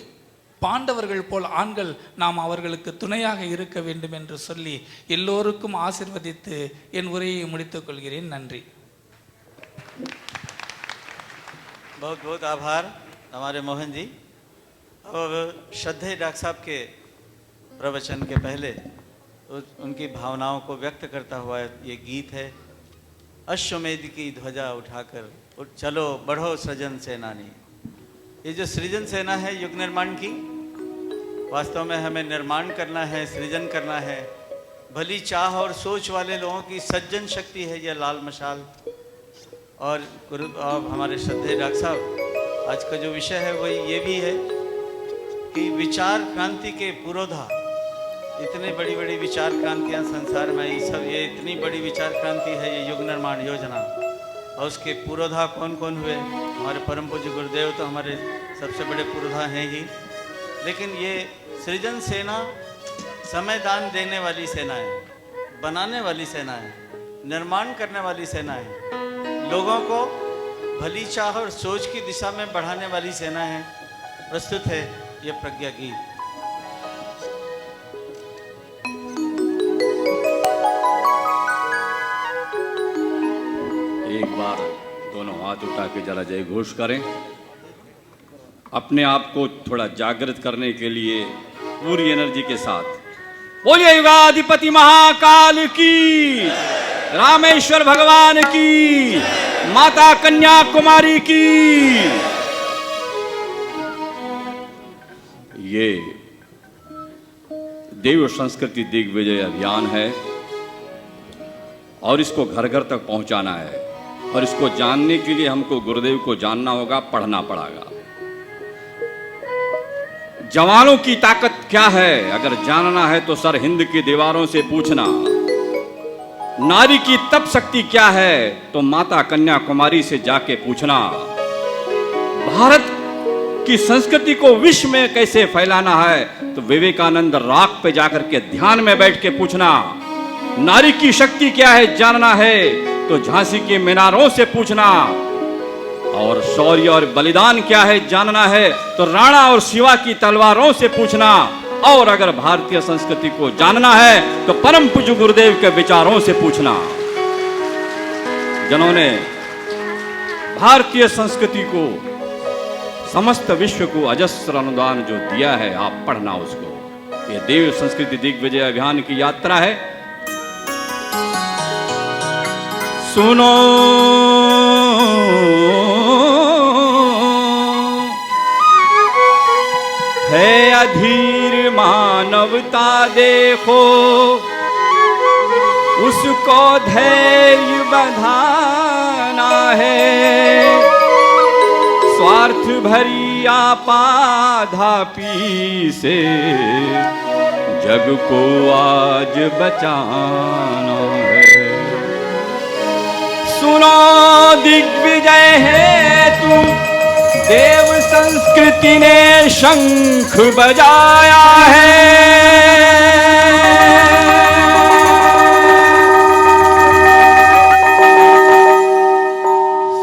பாண்டவர்கள் போல் ஆண்கள் நாம் அவர்களுக்கு துணையாக இருக்க வேண்டும் என்று சொல்லி எல்லோருக்கும் ஆசீர்வதித்து என் உரையை முடித்துக் கொள்கிறேன். நன்றி. बहुत बहुत आभार हमारे मोहन जी। और श्रद्धेय डॉक्टर साहब के प्रवचन के पहले उनकी भावनाओं को व्यक्त करता हुआ ये गीत है, अश्वमेध की ध्वजा उठाकर चलो बढ़ो सृजन सेनानी। ये जो सृजन सेना है युग निर्माण की, वास्तव में हमें निर्माण करना है, सृजन करना है। भली चाह और सोच वाले लोगों की सज्जन शक्ति है यह लाल मशाल। और गुरु और हमारे श्रद्धेय डॉक्टर साहब, आज का जो विषय है वही ये भी है कि विचार क्रांति के पुरोधा, इतनी बड़ी बड़ी विचार क्रांतियाँ संसार में, ये इतनी बड़ी विचार क्रांति है ये युग निर्माण योजना, और उसके पुरोधा कौन कौन हुए? हमारे परम पूज्य गुरुदेव तो हमारे सबसे बड़े पुरोधा हैं ही, लेकिन ये सृजन सेना समय दान देने वाली सेना है, बनाने वाली सेना है, निर्माण करने वाली सेना है, लोगों को भली चाह और सोच की दिशा में बढ़ाने वाली सेना है। प्रस्तुत है ये प्रज्ञा गीत। एक बार दोनों हाथ उठा के जरा जय घोष करें। अपने आप को थोड़ा जागृत करने के लिए पूरी एनर्जी के साथ बोलिए युगाधिपति महाकाल की, रामेश्वर भगवान की, माता कन्याकुमारी की। ये देव संस्कृति दिग्विजय अभियान है और इसको घर घर तक पहुंचाना है, और इसको जानने के लिए हमको गुरुदेव को जानना होगा, पढ़ना पड़ेगा। जवानों की ताकत क्या है अगर जानना है तो सर हिंद की दीवारों से पूछना। नारी की तप शक्ति क्या है तो माता कन्याकुमारी से जाके पूछना। भारत की संस्कृति को विश्व में कैसे फैलाना है तो विवेकानंद रॉक पे जाकर के ध्यान में बैठ के पूछना। नारी की शक्ति क्या है जानना है तो झांसी के मीनारों से पूछना। और शौर्य और बलिदान क्या है जानना है तो राणा और शिवा की तलवारों से पूछना। और अगर भारतीय संस्कृति को जानना है तो परम पूज्य गुरुदेव के विचारों से पूछना, जिन्होंने भारतीय संस्कृति को समस्त विश्व को अजस्र अनुदान जो दिया है, आप पढ़ना उसको। ये देव संस्कृति दिग्विजय अभियान की यात्रा है। सुनो है अधीर मानवता देखो, उसको धैर्य बंधाना है। स्वार्थ भरी आपाधापी से जग को आज बचाना है। सुनो दिग्विजय है तू, देव संस्कृति ने शंख बजाया है।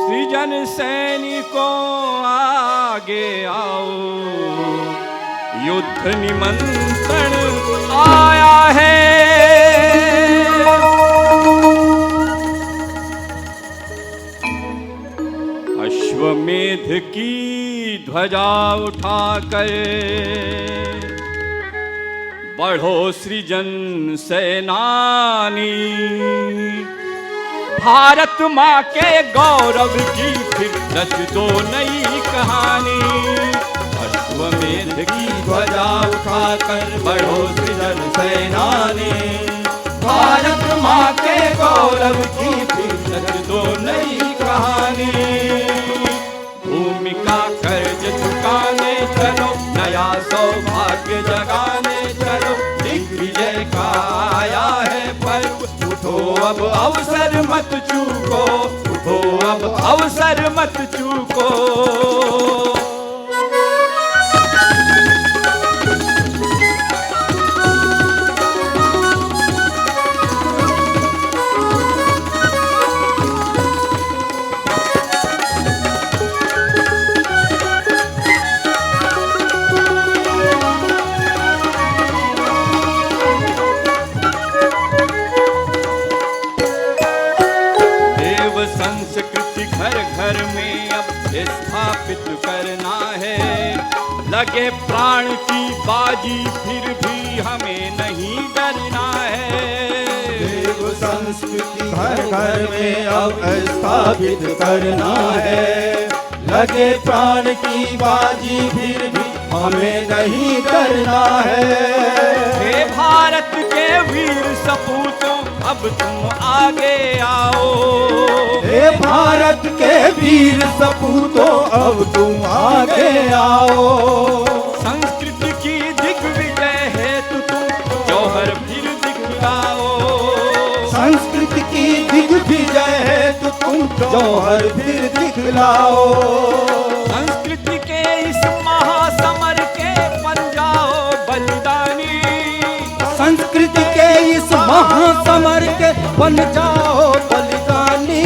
सृजन सैनिकों आगे आओ, युद्ध निमंत्रण आया है। अश्वमेध की ध्वजा उठाकर बढ़ो सृजन सेनानी। भारत माँ के गौरव की फिर रच दो नई कहानी। अश्वमेध की ध्वजा उठाकर बढ़ो सृजन सेनानी। भारत माँ के गौरव की फिर रच दो नई कहानी। भूमि का कर्ज चुकाने चलो, नया सौभाग्य जगाने चलो। दिग्विजय का आया है पर्व, उठो अब अवसर मत चूको, उठो अब अवसर मत चूको। संस्कृति घर घर में अब स्थापित करना है। लगे प्राण की बाजी फिर भी हमें नहीं डरना है। देव संस्कृति घर घर में अब स्थापित करना है। लगे प्राण की बाजी फिर भी हमें नहीं डरना है। हे भारत के वीर सपूतों अब तुम आगे आओ। हे भारत के वीर सपूतों अब तुम आगे आओ। संस्कृति की दिग्विजय हेतु तुम जौहर फिर दिखलाओ। संस्कृति की दिग्विजय हेतु तुम जौहर फिर दिखलाओ। संस्कृति के इस महासमर के बन जाओ बलिदानी। संस्कृति के इस महासमर के बन जाओ बलिदानी।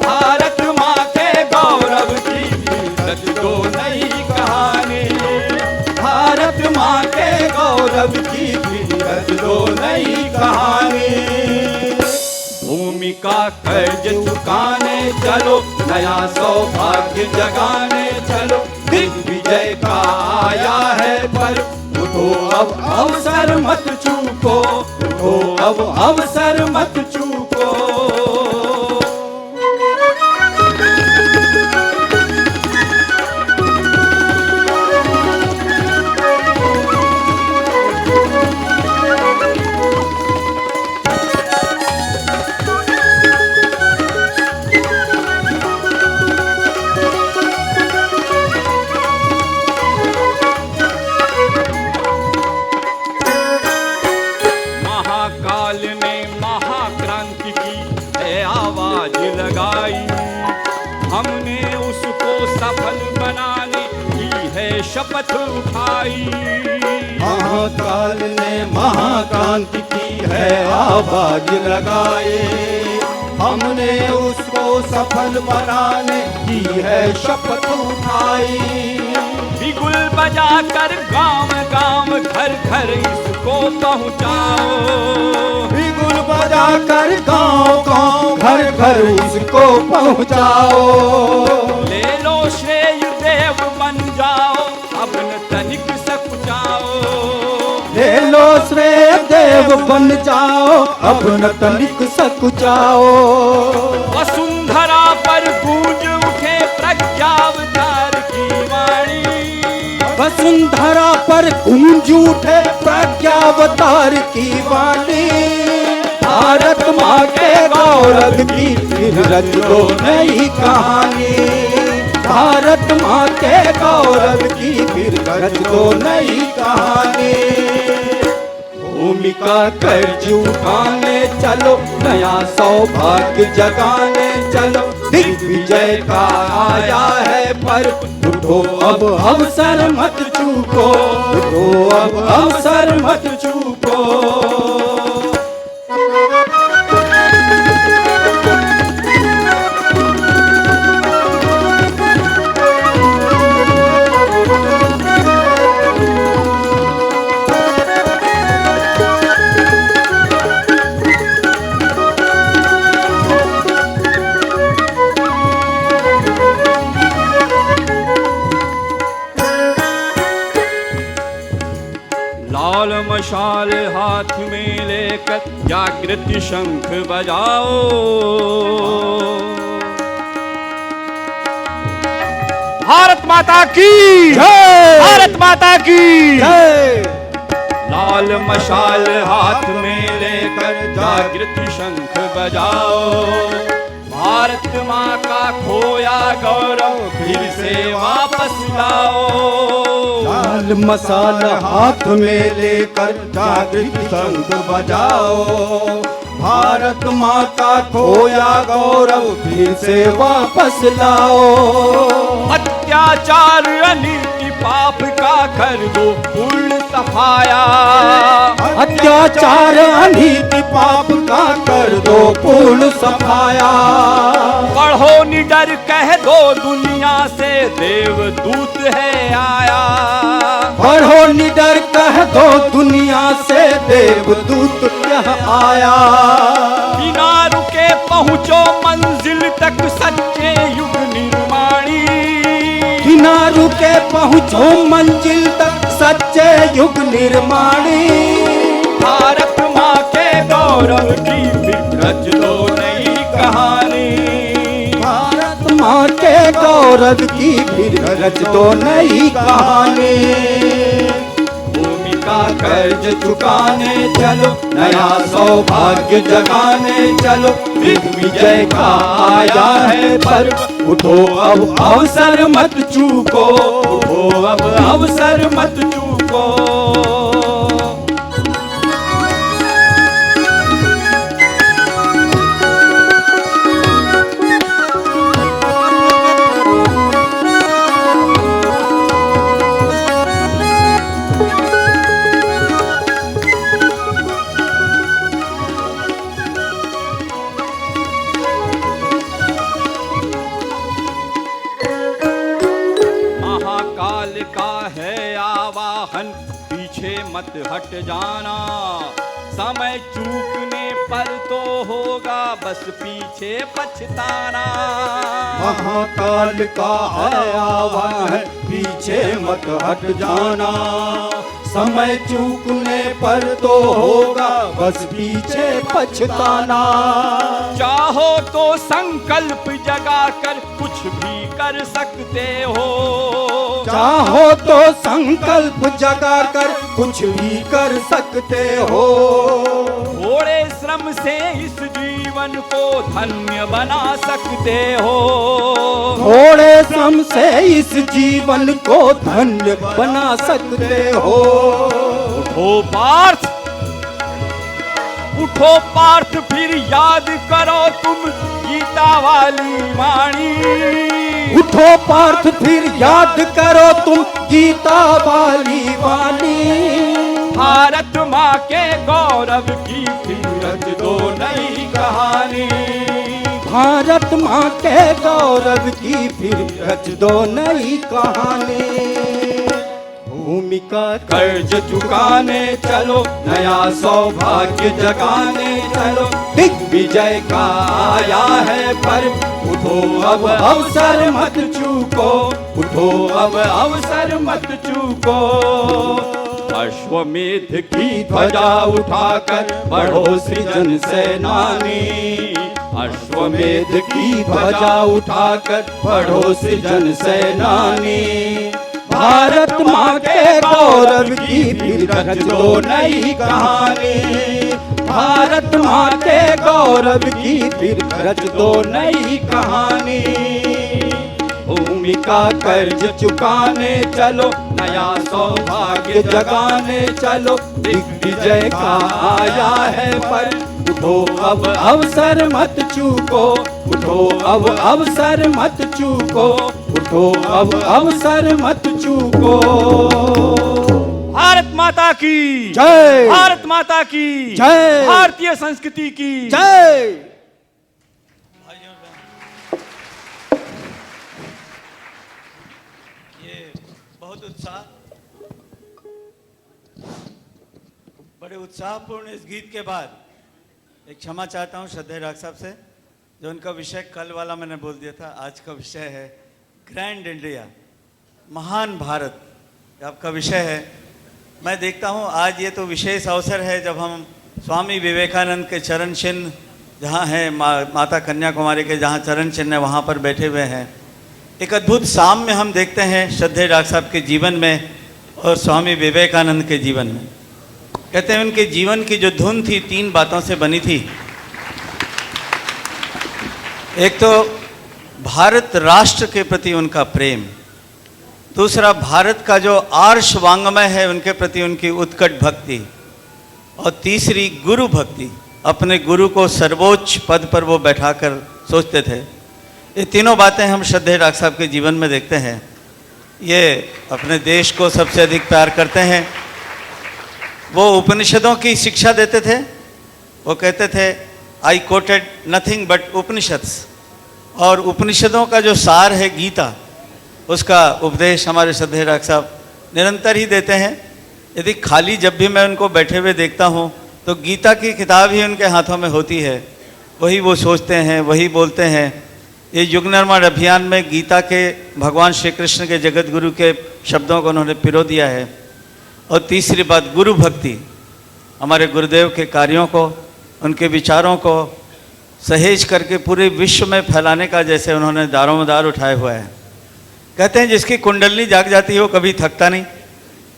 भारत माँ के गौरव की रच दो नई कहानी। भारत माँ के गौरव की रच दो नई कहानी। भूमि का कर्ज चुकाने चलो, नया सौभाग्य जगाने चलो। दिग्विजय का आया है पर उठो अब अवसर मत चूको। उठो अब अवसर मत चूको। महाकाल ने महाक्रांति की है आवाज लगाई। हमने उसको सफल बनाने की है शपथ उठाई। महाकाल ने महाक्रांति की है आवाज लगाए। हमने उसको सफल बनाने की है शपथ उठाई। बिगुल बजाकर गांव गांव घर घर इसको पहुंचाओ। बिगुल बजाकर गांव गांव घर घर उसको पहुंचाओ। ले लो श्रेय देव बन जाओ, अब न तनिक सकुचाओ। ले लो श्रेय देव बन जाओ, अब न तनिक सकुचाओ। वसुंधरा पर गूंज उठे प्रज्ञावतार की वाणी। वसुंधरा पर गूंज उठे प्रज्ञावतार की वाणी। भारत माँ के गौरव की फिर रच दो नई कहानी। भारत माँ के गौरव की फिर रच दो नई कहानी। भूमि का कर्ज उठाने चलो, नया सौभाग्य जगाने चलो। दिग्विजय का आया है पर उठो अब अवसर मत चूको। उठो अब अवसर मत चूको। लाल मशाल हाथ में लेकर जागृत शंख बजाओ। भारत माता की जय। भारत माता की जय। लाल मशाल हाथ में लेकर जागृत शंख बजाओ। भारत माँ का खोया गौरव फिर से वापस लाओ। लाल मसाल हाथ में लेकर जागृत शंख बजाओ। भारत माँ का खोया गौरव फिर से वापस लाओ। अत्याचार अनीति पाप का कर दो पूर्ण सफाया। अत्याचार अनीति पाप का कर दो पूर्ण सफाया। पढ़ो निडर कह दो दुनिया से देवदूत है आया। पढ़ो निडर कह दो दुनिया से देवदूत यह आया। बिना रुके पहुँचो मंजिल तक सच्चे युग निर्माणी। बिना रुके पहुँचो मंजिल तक सच्चे युग निर्माणी। भारत माँ के गौरव की फिर रच दो नई कहानी। भारत माँ के गौरव की फिर रच दो नई कहानी। भूमि का कर्ज चुकाने चलो, नया सौभाग्य जगाने चलो, दिग्विजय का आया है पर्व, उठो अब अवसर मत चूको, उठो अब अवसर मत चूको। पीछे मत हट जाना, समय चूकने पर तो होगा बस पीछे पछताना। महाकाल का है आह्वान है, पीछे मत हट जाना, समय चूकने पर तो होगा बस पीछे पछताना। चाहो तो संकल्प जगा कर कुछ भी कर सकते हो, चाहो तो संकल्प जगा कर कुछ भी कर सकते हो। थोड़े श्रम से इस जीवन को धन्य बना सकते हो, थोड़े श्रम से इस जीवन को धन्य बना सकते हो। उठो पार्थ, उठो पार्थ, फिर याद करो तुम गीता वाली वाणी। उठो पार्थ, फिर याद करो तुम गीता वाली वाणी। भारत माँ के गौरव की फिर रच दो नई कहानी, भारत माँ के गौरव की फिर रच दो नई कहानी। भूमि का कर्ज चुकाने चलो, नया सौभाग्य जगाने चलो, दिग्विजय का आया है पर्व, उठो अब अवसर मत चूको, उठो अब अवसर मत चूको। अश्वमेध की ध्वजा उठाकर बढ़ो सृजन सेनानी, अश्वमेध की ध्वजा उठाकर बढ़ो सृजन सेनानी। भारत माँ के गौरव की फिर रच दो नई कहानी, भारत माँ के गौरव की फिर रच दो नई कहानी। भूमि का कर्ज चुकाने चलो, नया सौभाग्य जगाने चलो, दिग्विजय का आया है पर्व, उठो अब अवसर मत चूको, उठो अब अवसर मत चूको, उठो अब अवसर मत चूको। भारत माता की जय, भारत माता की जय, भारतीय संस्कृति की जय। बहुत बड़े उत्साहपूर्ण इस गीत के बाद एक क्षमा चाहता हूं श्रद्धेय राग साहब से, जो उनका विषय कल वाला मैंने बोल दिया था। आज का विषय है ग्रैंड इंडिया, महान भारत, आपका विषय है। मैं देखता हूं आज ये तो विशेष अवसर है जब हम स्वामी विवेकानंद के चरण चिन्ह जहाँ हैं, माता कन्याकुमारी के जहाँ चरण चिन्ह है वहाँ पर बैठे हुए हैं। एक अद्भुत साम्य हम देखते हैं श्रद्धेय राग साहब के जीवन में और स्वामी विवेकानंद के जीवन में। कहते हैं उनके जीवन की जो धुन थी 3 बातों से बनी थी। एक तो भारत राष्ट्र के प्रति उनका प्रेम, दूसरा भारत का जो आर्ष वांग्मय है उनके प्रति उनकी उत्कट भक्ति, और तीसरी गुरु भक्ति। अपने गुरु को सर्वोच्च पद पर वो बैठाकर सोचते थे। ये तीनों बातें हम श्रद्धेय राग साहब के जीवन में देखते हैं। ये अपने देश को सबसे अधिक प्यार करते हैं। वो उपनिषदों की शिक्षा देते थे। वो कहते थे I quoted nothing but Upanishads, और उपनिषदों का जो सार है गीता, उसका उपदेश हमारे श्रद्धेय राग साहब निरंतर ही देते हैं। यदि खाली जब भी मैं उनको बैठे हुए देखता हूँ तो गीता की किताब ही उनके हाथों में होती है, वही वो सोचते हैं, वही बोलते हैं। ये युग निर्माण अभियान में गीता के भगवान श्री कृष्ण के जगत गुरु के शब्दों को उन्होंने पिरो दिया है। और तीसरी बात गुरु भक्ति, हमारे गुरुदेव के कार्यों को, उनके विचारों को सहेज करके पूरे विश्व में फैलाने का जैसे उन्होंने दारोमदार उठाया हुआ है। कहते हैं जिसकी कुंडली जाग जाती है वो कभी थकता नहीं।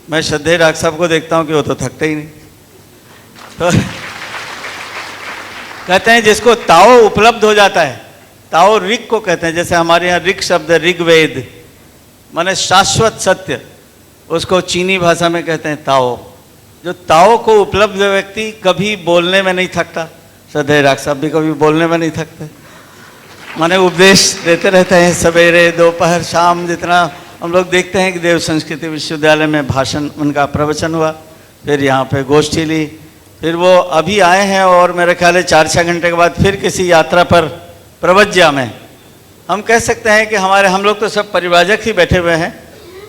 मैं श्रद्धेय राग साहब को देखता हूँ कि वो तो थकते ही नहीं। तो कहते हैं जिसको ताओ उपलब्ध हो जाता है, ताओ ऋग को कहते हैं, जैसे हमारे यहाँ ऋग शब्द है, ऋग्वेद माने शाश्वत सत्य, उसको चीनी भाषा में कहते हैं ताओ। जो ताओ को उपलब्ध व्यक्ति कभी बोलने में नहीं थकता। श्रद्धेय राग साहब भी कभी बोलने में नहीं थकते, माने उपदेश देते रहते हैं सवेरे दोपहर शाम। जितना हम लोग देखते हैं कि देव संस्कृति विश्वविद्यालय में भाषण उनका प्रवचन हुआ, फिर यहाँ पे गोष्ठी ली, फिर वो अभी आए हैं और मेरे ख्याल है 4-6 घंटे के बाद फिर किसी यात्रा पर प्रवज्ञा में। हम कह सकते हैं कि हम लोग तो सब परिवाजक ही बैठे हुए हैं,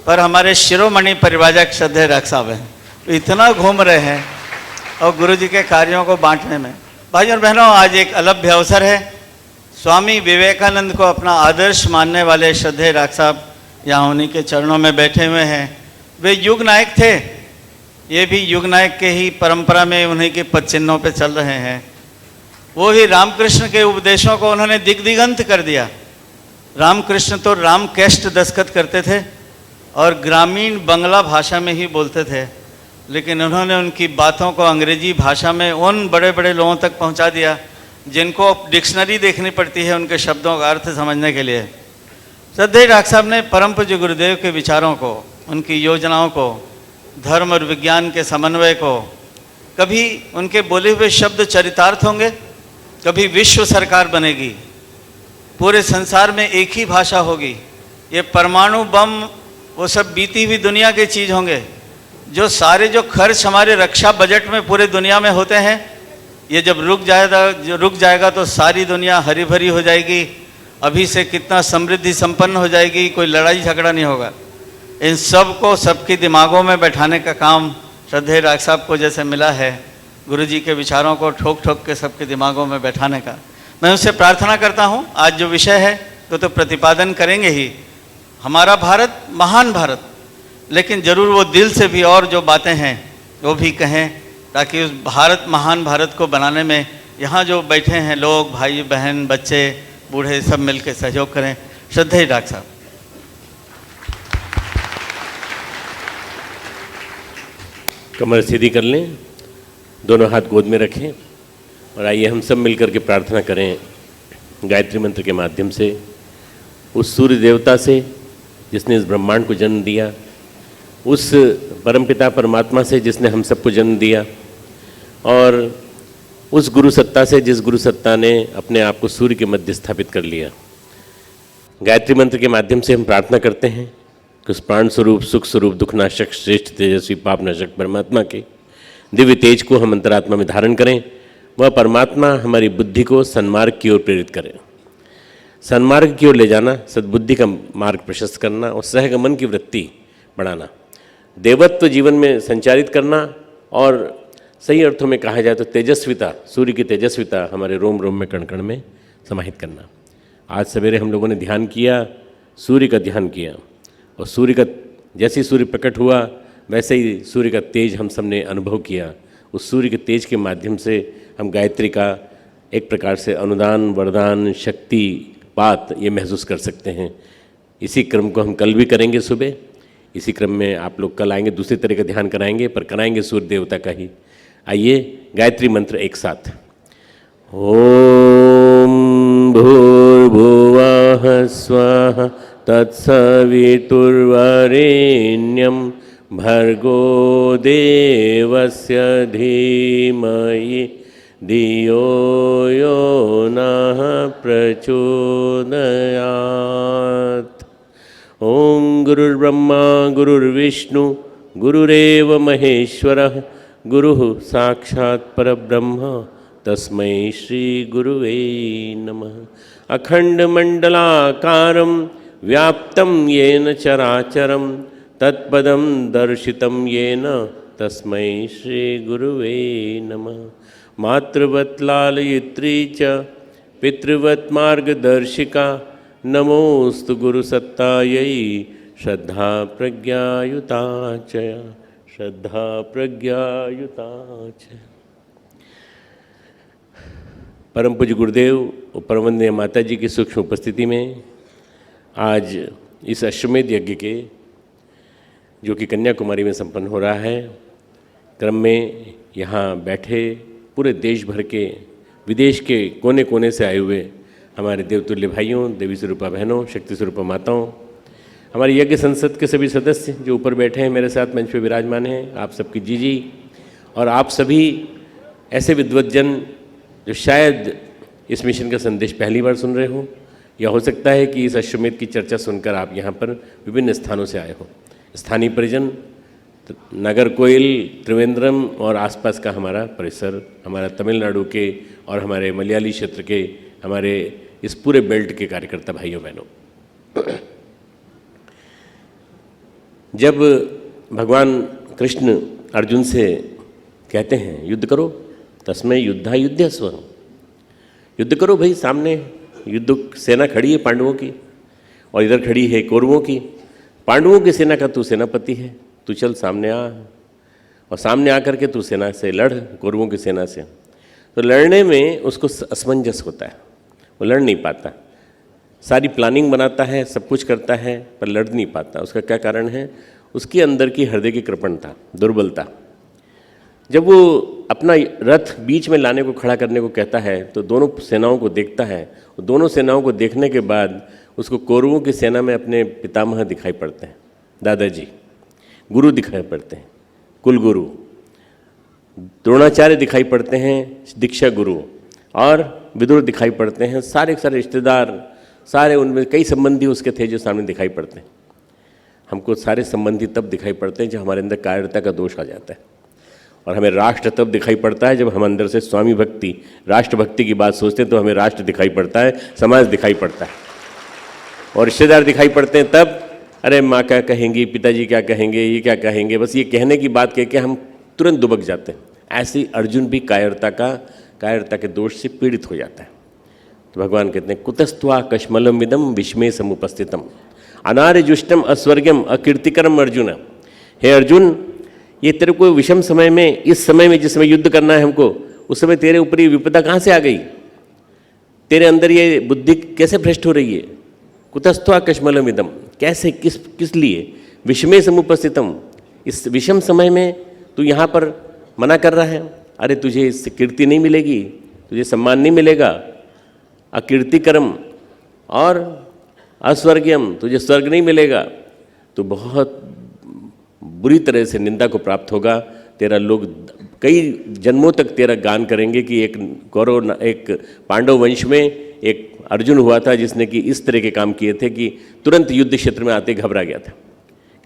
पर हमारे शिरोमणि परिवाजक श्रद्धेय राग साहब हैं, तो इतना घूम रहे हैं और गुरु जी के कार्यों को बांटने में। भाई और बहनों, आज एक अलभ्य अवसर है। स्वामी विवेकानंद को अपना आदर्श मानने वाले श्रद्धेय राग साहब यहाँ उन्हीं के चरणों में बैठे हुए हैं। वे युग नायक थे, ये भी युग नायक के ही परंपरा में उन्हीं के पद चिन्हों पर चल रहे हैं। वो ही रामकृष्ण के उपदेशों को उन्होंने दिग्दिगंत कर दिया। रामकृष्ण तो राम कैस्ट दस्तखत करते थे और ग्रामीण बंगला भाषा में ही बोलते थे, लेकिन उन्होंने उनकी बातों को अंग्रेजी भाषा में उन बड़े बड़े लोगों तक पहुंचा दिया जिनको डिक्शनरी देखनी पड़ती है उनके शब्दों का अर्थ समझने के लिए। श्रद्धेय राग साहब ने परम पूज्य गुरुदेव के विचारों को, उनकी योजनाओं को, धर्म और विज्ञान के समन्वय को, कभी उनके बोले हुए शब्द चरितार्थ होंगे, कभी विश्व सरकार बनेगी, पूरे संसार में एक ही भाषा होगी, ये परमाणु बम वो सब बीती हुई दुनिया की चीज़ होंगे। जो सारे जो खर्च हमारे रक्षा बजट में पूरे दुनिया में होते हैं, ये जब रुक जाएगा तो सारी दुनिया हरी भरी हो जाएगी, अभी से कितना समृद्धि संपन्न हो जाएगी, कोई लड़ाई झगड़ा नहीं होगा। इन सब को सबके दिमागों में बैठाने का काम श्रद्धेय राग साहब को जैसे मिला है, गुरु जी के विचारों को ठोक ठोक के सबके दिमागों में बैठाने का। मैं उससे प्रार्थना करता हूँ, आज जो विषय है तो प्रतिपादन करेंगे ही। हमारा भारत महान भारत, लेकिन ज़रूर वो दिल से भी और जो बातें हैं वो भी कहें, ताकि उस महान भारत को बनाने में यहाँ जो बैठे हैं लोग, भाई बहन बच्चे बूढ़े, सब मिलकर सहयोग करें। श्रद्धेय राग साहब। कमर सीधी कर लें, दोनों हाथ गोद में रखें और आइए हम सब मिलकर के प्रार्थना करें गायत्री मंत्र के माध्यम से उस सूर्य देवता से जिसने इस ब्रह्मांड को जन्म दिया, उस परमपिता परमात्मा से जिसने हम सबको जन्म दिया, और उस गुरु सत्ता से जिस गुरु सत्ता ने अपने आप को सूर्य के मध्य स्थापित कर लिया। गायत्री मंत्र के माध्यम से हम प्रार्थना करते हैं कि उस प्राण स्वरूप, सुख स्वरूप, दुखनाशक, श्रेष्ठ, तेजस्वी, पापनाशक परमात्मा के दिव्य तेज को हम अंतरात्मा में धारण करें। वह परमात्मा हमारी बुद्धि को सन्मार्ग की ओर प्रेरित करें। सन्मार्ग की ओर ले जाना, सद्बुद्धि का मार्ग प्रशस्त करना और सहगमन की वृत्ति बढ़ाना, देवत्व जीवन में संचारित करना, और सही अर्थों में कहा जाए तो तेजस्विता, सूर्य की तेजस्विता हमारे रोम रोम में, कण कण में समाहित करना। आज सवेरे हम लोगों ने ध्यान किया, सूर्य का ध्यान किया, और सूर्य का जैसे ही सूर्य प्रकट हुआ वैसे ही सूर्य का तेज हम सब ने अनुभव किया। उस सूर्य के तेज के माध्यम से हम गायत्री का एक प्रकार से अनुदान, वरदान, शक्ति, पात ये महसूस कर सकते हैं। इसी क्रम को हम कल भी करेंगे सुबह। इसी क्रम में आप लोग कल आएंगे, दूसरी तरह का ध्यान कराएंगे, पर कराएंगे सूर्य देवता का ही। आइए गायत्री मंत्र एक साथ। ओम भूर्भुवः स्वः तत्सवितुर्वरेण्यं भर्गो देवस्य धीमहि धियो यो नः प्रचोदयात्। ओम गुरुर्ब्रह्मा गुरुर्विष्णु गुरुरेव महेश्वरः गुरुः साक्षात् परब्रह्म तस्मै श्री गुरुवे नमः। अखंडमंडलाकारं व्याप्तं येन चराचरं तत्पदं दर्शितं येन तस्मै श्री गुरुवे नमः। मातृवत् लालयित्री च पितृवत् मार्गदर्शिका नमोस्तु गुरुसत्तायै श्रद्धा प्रज्ञायुता च, श्रद्धा प्रज्ञायुता च। परम पूज्य गुरुदेव और परमवंदनीय माता जी की सूक्ष्म उपस्थिति में आज इस अश्वमेध यज्ञ के जो कि कन्याकुमारी में संपन्न हो रहा है, क्रम में यहाँ बैठे पूरे देश भर के, विदेश के कोने कोने से आए हुए हमारे देवतुल्य भाइयों, देवी स्वरूपा बहनों, शक्ति स्वरूपा माताओं, हमारी यज्ञ संसद के सभी सदस्य जो ऊपर बैठे हैं, मेरे साथ मंच पे विराजमान हैं, आप सबकी जीजी, और आप सभी ऐसे विद्वज्जन जो शायद इस मिशन का संदेश पहली बार सुन रहे हो, या हो सकता है कि इस अश्वमेध की चर्चा सुनकर आप यहाँ पर विभिन्न स्थानों से आए हो। स्थानीय परिजन, नगर कोइल, त्रिवेंद्रम और आसपास का हमारा परिसर, हमारा तमिलनाडु के और हमारे मलयाली क्षेत्र के, हमारे इस पूरे बेल्ट के कार्यकर्ता भाइयों बहनों, जब भगवान कृष्ण अर्जुन से कहते हैं युद्ध करो, तस्मै युद्धा युध्यस्व, युद्ध करो भाई, सामने युद्ध सेना खड़ी है पांडवों की और इधर खड़ी है कौरवों की। पांडवों की सेना का तू सेनापति है, तू चल सामने आ, और सामने आकर के तू सेना से लड़, कौरवों की सेना से। तो लड़ने में उसको असमंजस होता है, वो लड़ नहीं पाता, सारी प्लानिंग बनाता है, सब कुछ करता है, पर लड़ नहीं पाता। उसका क्या कारण है? उसके अंदर की हृदय की कृपणता, दुर्बलता। जब वो अपना रथ बीच में लाने को, खड़ा करने को कहता है, तो दोनों सेनाओं को देखता है। दोनों सेनाओं को देखने के बाद उसको कौरवों की सेना में अपने पितामह दिखाई पड़ते हैं, दादाजी, गुरु दिखाई पड़ते हैं, कुल गुरु द्रोणाचार्य दिखाई पड़ते हैं, दीक्षा गुरु, और विदुर दिखाई पड़ते हैं। सारे सारे रिश्तेदार, सारे उनमें कई संबंधी उसके थे जो सामने दिखाई पड़ते हैं। हमको सारे संबंधी तब दिखाई पड़ते हैं जब हमारे अंदर कायरता का दोष आ जाता है, और हमें राष्ट्र तब दिखाई पड़ता है जब हम अंदर से स्वामी भक्ति, राष्ट्र भक्ति की बात सोचते हैं, तो हमें राष्ट्र दिखाई पड़ता है, समाज दिखाई पड़ता है, और रिश्तेदार दिखाई पड़ते हैं तब, अरे माँ क्या कहेंगी, पिताजी क्या कहेंगे, ये क्या कहेंगे, बस ये कहने की बात कह के हम तुरंत दुबक जाते हैं। ऐसे ही अर्जुन भी कायरता के दोष से पीड़ित हो जाता है। तो भगवान कहते हैं कुतस्त्वा कश्मलम विदम विस्मय समुपस्थितम अनार्यजुष्टम अस्वर्गम अकीर्तिकरम अर्जुन। हे अर्जुन, ये तेरे को विषम समय में, इस समय में जिस समय युद्ध करना है हमको, उस समय तेरे ऊपर ये विपदा कहाँ से आ गई? तेरे अंदर ये बुद्धि कैसे भ्रष्ट हो रही है? कुतस्त्वा कश्मलम विदम, कैसे, किस लिए? विषमय समुपस्थितम, इस विषम समय में तू यहाँ पर मना कर रहा है। अरे तुझे इससे कीर्ति नहीं मिलेगी, तुझे सम्मान नहीं मिलेगा। अकीर्तिकरम और अस्वर्गीयम, तुझे स्वर्ग नहीं मिलेगा, तो बहुत बुरी तरह से निंदा को प्राप्त होगा। तेरा लोग कई जन्मों तक तेरा गान करेंगे कि एक पांडव वंश में एक अर्जुन हुआ था जिसने कि इस तरह के काम किए थे कि तुरंत युद्ध क्षेत्र में आते घबरा गया था।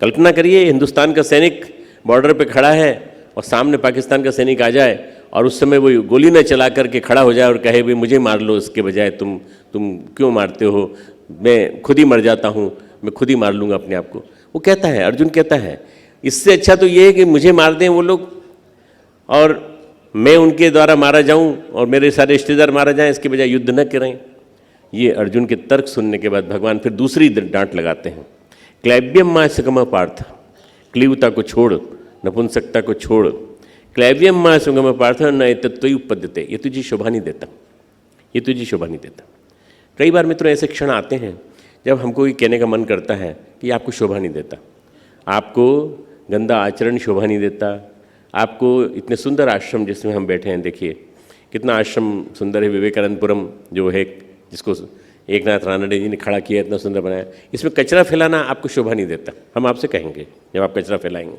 कल्पना करिए, हिंदुस्तान का सैनिक बॉर्डर पे खड़ा है और सामने पाकिस्तान का सैनिक आ जाए और उस समय वो गोली न चला करके खड़ा हो जाए और कहे भाई मुझे मार लो, इसके बजाय तुम क्यों मारते हो, मैं खुद ही मर जाता हूँ, मैं खुद ही मार लूँगा अपने आप को। वो कहता है, अर्जुन कहता है, इससे अच्छा तो ये है कि मुझे मार दें वो लोग और मैं उनके द्वारा मारा जाऊं और मेरे सारे रिश्तेदार मारा जाएं, इसके बजाय युद्ध न करें। ये अर्जुन के तर्क सुनने के बाद भगवान फिर दूसरी डांट लगाते हैं। क्लैब्यम मां सुगम पार्थ, क्लीवता को छोड़, नपुंसकता को छोड़। क्लैब्यम मां सुगम पार्थ न तत्व उपद्यते, ये तुझे शोभा नहीं देता, ये तुझे शोभा नहीं देता। कई बार मित्रों ऐसे क्षण आते हैं जब हमको ये कहने का मन करता है कि आपको शोभा नहीं देता, आपको गंदा आचरण शोभा नहीं देता, आपको इतने सुंदर आश्रम जिसमें हम बैठे हैं, देखिए कितना आश्रम सुंदर है, विवेकानंदपुरम जो है, जिसको एकनाथ रानडे जी ने खड़ा किया, इतना सुंदर बनाया, इसमें कचरा फैलाना आपको शोभा नहीं देता। हम आपसे कहेंगे जब आप कचरा फैलाएंगे,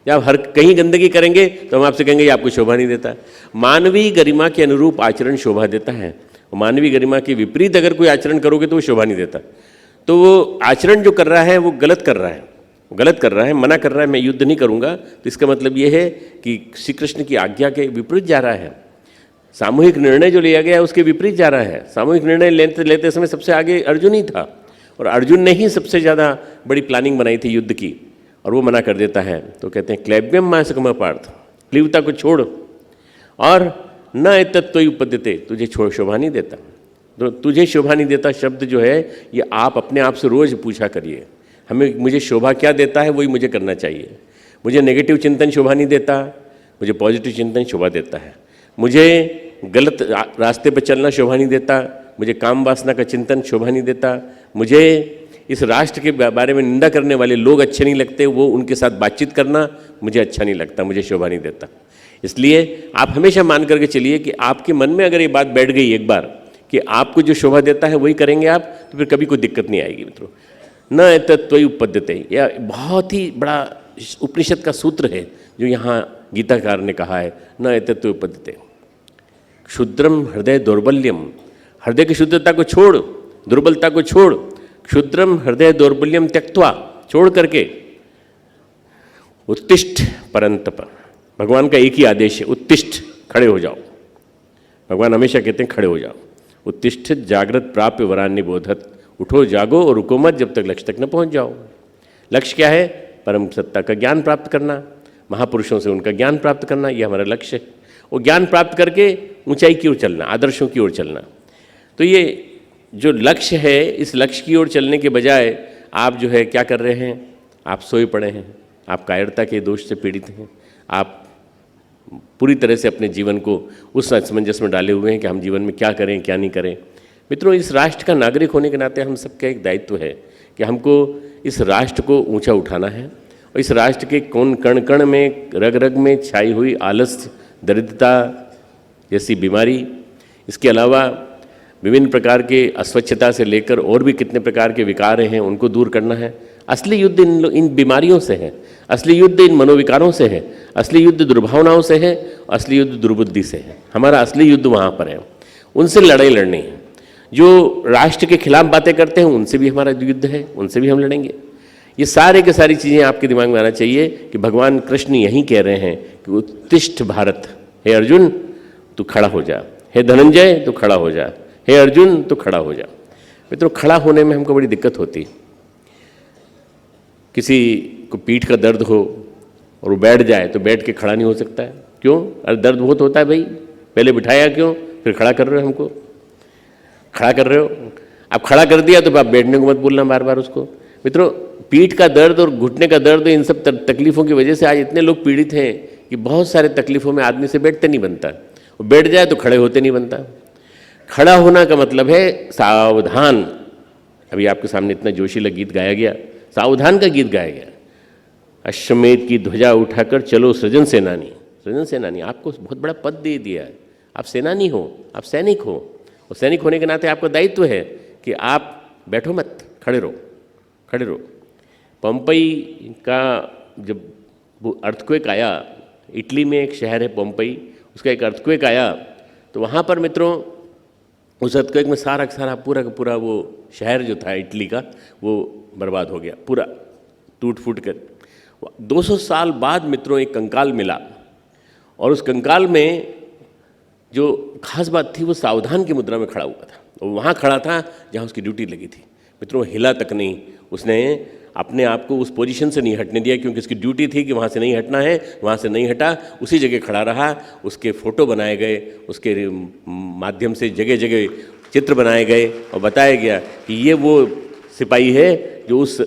जब हर कहीं गंदगी करेंगे तो हम आपसे कहेंगे ये आपको शोभा नहीं देता। मानवीय गरिमा के अनुरूप आचरण शोभा देता है, मानवीय गरिमा के विपरीत अगर कोई आचरण करोगे तो वो शोभा नहीं देता। तो वो आचरण जो कर रहा है वो गलत कर रहा है, गलत कर रहा है, मना कर रहा है, मैं युद्ध नहीं करूंगा, तो इसका मतलब ये है कि श्री कृष्ण की आज्ञा के विपरीत जा रहा है। सामूहिक निर्णय जो लिया गया है उसके विपरीत जा रहा है। सामूहिक निर्णय लेते समय सबसे आगे अर्जुन ही था और अर्जुन ने ही सबसे ज़्यादा बड़ी प्लानिंग बनाई थी युद्ध की, और वो मना कर देता है। तो कहते हैं क्लैब्यम मां सुगम पार्थ, क्लीवता को छोड़ और न तत्व उपद्यते, तुझे शोभा नहीं देता। तो तुझे शोभा नहीं देता शब्द जो है ये आप अपने आप से रोज़ पूछा करिए, मुझे शोभा क्या देता है वही मुझे करना चाहिए। मुझे नेगेटिव चिंतन शोभा नहीं देता, मुझे पॉजिटिव चिंतन शोभा देता है। मुझे गलत रास्ते पर चलना शोभा नहीं देता, मुझे काम वासना का चिंतन शोभा नहीं देता, मुझे इस राष्ट्र के बारे में निंदा करने वाले लोग अच्छे नहीं लगते, वो उनके साथ बातचीत करना मुझे अच्छा नहीं लगता, मुझे शोभा नहीं देता। इसलिए आप हमेशा मान करके चलिए कि आपके मन में अगर ये बात बैठ गई एक बार कि आपको जो शोभा देता है वही करेंगे आप, तो फिर कभी कोई दिक्कत नहीं आएगी मित्रों। न एतत्त्वयि उपपद्यते, यह बहुत ही बड़ा उपनिषद का सूत्र है जो यहाँ गीताकार ने कहा है, न एतत्त्वयि उपपद्यते। क्षुद्रम हृदय दौर्बल्यम, हृदय की शुद्धता को छोड़, दुर्बलता को छोड़, क्षुद्रम हृदय दौर्बल्यम त्यक्त्वा, छोड़ करके उत्तिष्ठ परंतप। भगवान का एक ही आदेश है, उत्तिष्ठ, खड़े हो जाओ। भगवान हमेशा कहते हैं खड़े हो जाओ। उत्तिष्ठ जागृत प्राप्य वरान्य बोधत, उठो जागो और रुको मत जब तक लक्ष्य तक न पहुंच जाओ। लक्ष्य क्या है? परम सत्ता का ज्ञान प्राप्त करना, महापुरुषों से उनका ज्ञान प्राप्त करना, यह हमारा लक्ष्य है। वो ज्ञान प्राप्त करके ऊंचाई की ओर चलना, आदर्शों की ओर चलना। तो ये जो लक्ष्य है, इस लक्ष्य की ओर चलने के बजाय आप जो है क्या कर रहे हैं? आप सोए पड़े हैं, आप कायरता के दोष से पीड़ित हैं, आप पूरी तरह से अपने जीवन को उस असमंजस में डाले हुए हैं कि हम जीवन में क्या करें क्या नहीं करें। मित्रों, इस राष्ट्र का नागरिक होने के नाते हम सबका एक दायित्व है कि हमको इस राष्ट्र को ऊंचा उठाना है और इस राष्ट्र के कौन कण कण में, रग रग में छाई हुई आलस्य, दरिद्रता जैसी बीमारी, इसके अलावा विभिन्न प्रकार के अस्वच्छता से लेकर और भी कितने प्रकार के विकार हैं उनको दूर करना है। असली युद्ध इन बीमारियों से है, असली युद्ध इन मनोविकारों से है, असली युद्ध दुर्भावनाओं से है, असली युद्ध दुर्बुद्धि से है। हमारा असली युद्ध वहाँ पर है, उनसे लड़ाई लड़नी है। जो राष्ट्र के खिलाफ बातें करते हैं उनसे भी हमारा युद्ध है, उनसे भी हम लड़ेंगे। ये सारे के सारी चीज़ें आपके दिमाग में आना चाहिए कि भगवान कृष्ण यही कह रहे हैं कि उत्तिष्ठ भारत, हे अर्जुन तू खड़ा हो जा, हे धनंजय तू खड़ा हो जा, हे अर्जुन तू खड़ा हो जा। मित्रों, खड़ा होने में हमको बड़ी दिक्कत होती है। किसी को पीठ का दर्द हो और वो बैठ जाए तो बैठ के खड़ा नहीं हो सकता है। क्यों? अरे दर्द बहुत होता है भाई, पहले बिठाया क्यों, फिर खड़ा कर रहे हो हमको, खड़ा कर रहे हो। आप खड़ा कर दिया तो आप बैठने को मत बोलना बार बार उसको। मित्रों, पीठ का दर्द और घुटने का दर्द, इन सब तकलीफ़ों की वजह से आज इतने लोग पीड़ित हैं कि बहुत सारे तकलीफ़ों में आदमी से बैठते नहीं बनता, वो बैठ जाए तो खड़े होते नहीं बनता। खड़ा होना का मतलब है सावधान। अभी आपके सामने इतना जोशीला गीत गाया गया, सावधान का गीत गाया गया। अश्वमेध की ध्वजा उठाकर चलो सृजन सेनानी। सृजन सेनानी, आपको बहुत बड़ा पद दे दिया है, आप सेनानी हो, आप सैनिक हो, और सैनिक होने के नाते आपका दायित्व है कि आप बैठो मत, खड़े रहो, खड़े रहो। पंपई का जब अर्थक्वेक आया, इटली में एक शहर है पंपई, उसका एक अर्थक्वेक आया, तो वहाँ पर मित्रों उस अर्थक्वेक में सारा पूरा का पूरा वो शहर जो था इटली का वो बर्बाद हो गया, पूरा टूट फूट कर। 200 साल बाद मित्रों एक कंकाल मिला, और उस कंकाल में जो खास बात थी वो सावधान की मुद्रा में खड़ा हुआ था। वो वहाँ खड़ा था जहाँ उसकी ड्यूटी लगी थी। मित्रों, हिला तक नहीं, उसने अपने आप को उस पोजीशन से नहीं हटने दिया, क्योंकि उसकी ड्यूटी थी कि वहाँ से नहीं हटना है। वहाँ से नहीं हटा, उसी जगह खड़ा रहा। उसके फ़ोटो बनाए गए, उसके माध्यम से जगह जगह चित्र बनाए गए और बताया गया कि ये वो सिपाही है जो उस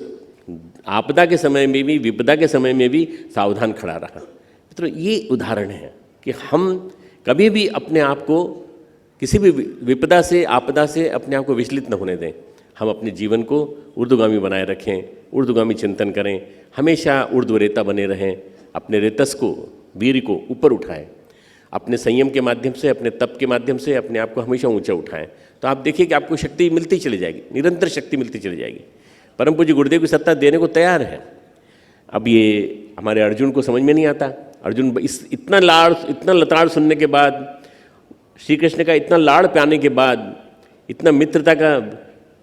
आपदा के समय में भी, विपदा के समय में भी सावधान खड़ा रहा। मित्रों, ये उदाहरण है कि हम कभी भी अपने आप को किसी भी विपदा से, आपदा से अपने आप को विचलित न होने दें। हम अपने जीवन को ऊर्ध्वगामी बनाए रखें, ऊर्ध्वगामी चिंतन करें, हमेशा ऊर्ध्वरेता बने रहें, अपने रेतस को, वीर को ऊपर उठाएं, अपने संयम के माध्यम से, अपने तप के माध्यम से अपने आप को हमेशा ऊंचा उठाएं। तो आप देखिए कि आपको शक्ति मिलती चली जाएगी, निरंतर शक्ति मिलती चली जाएगी। परम पूज्य गुरुदेव की सत्ता देने को तैयार है। अब ये हमारे अर्जुन को समझ में नहीं आता। अर्जुन इतना लताड़ सुनने के बाद, श्री कृष्ण का इतना लाड़ पाने के बाद, इतना मित्रता का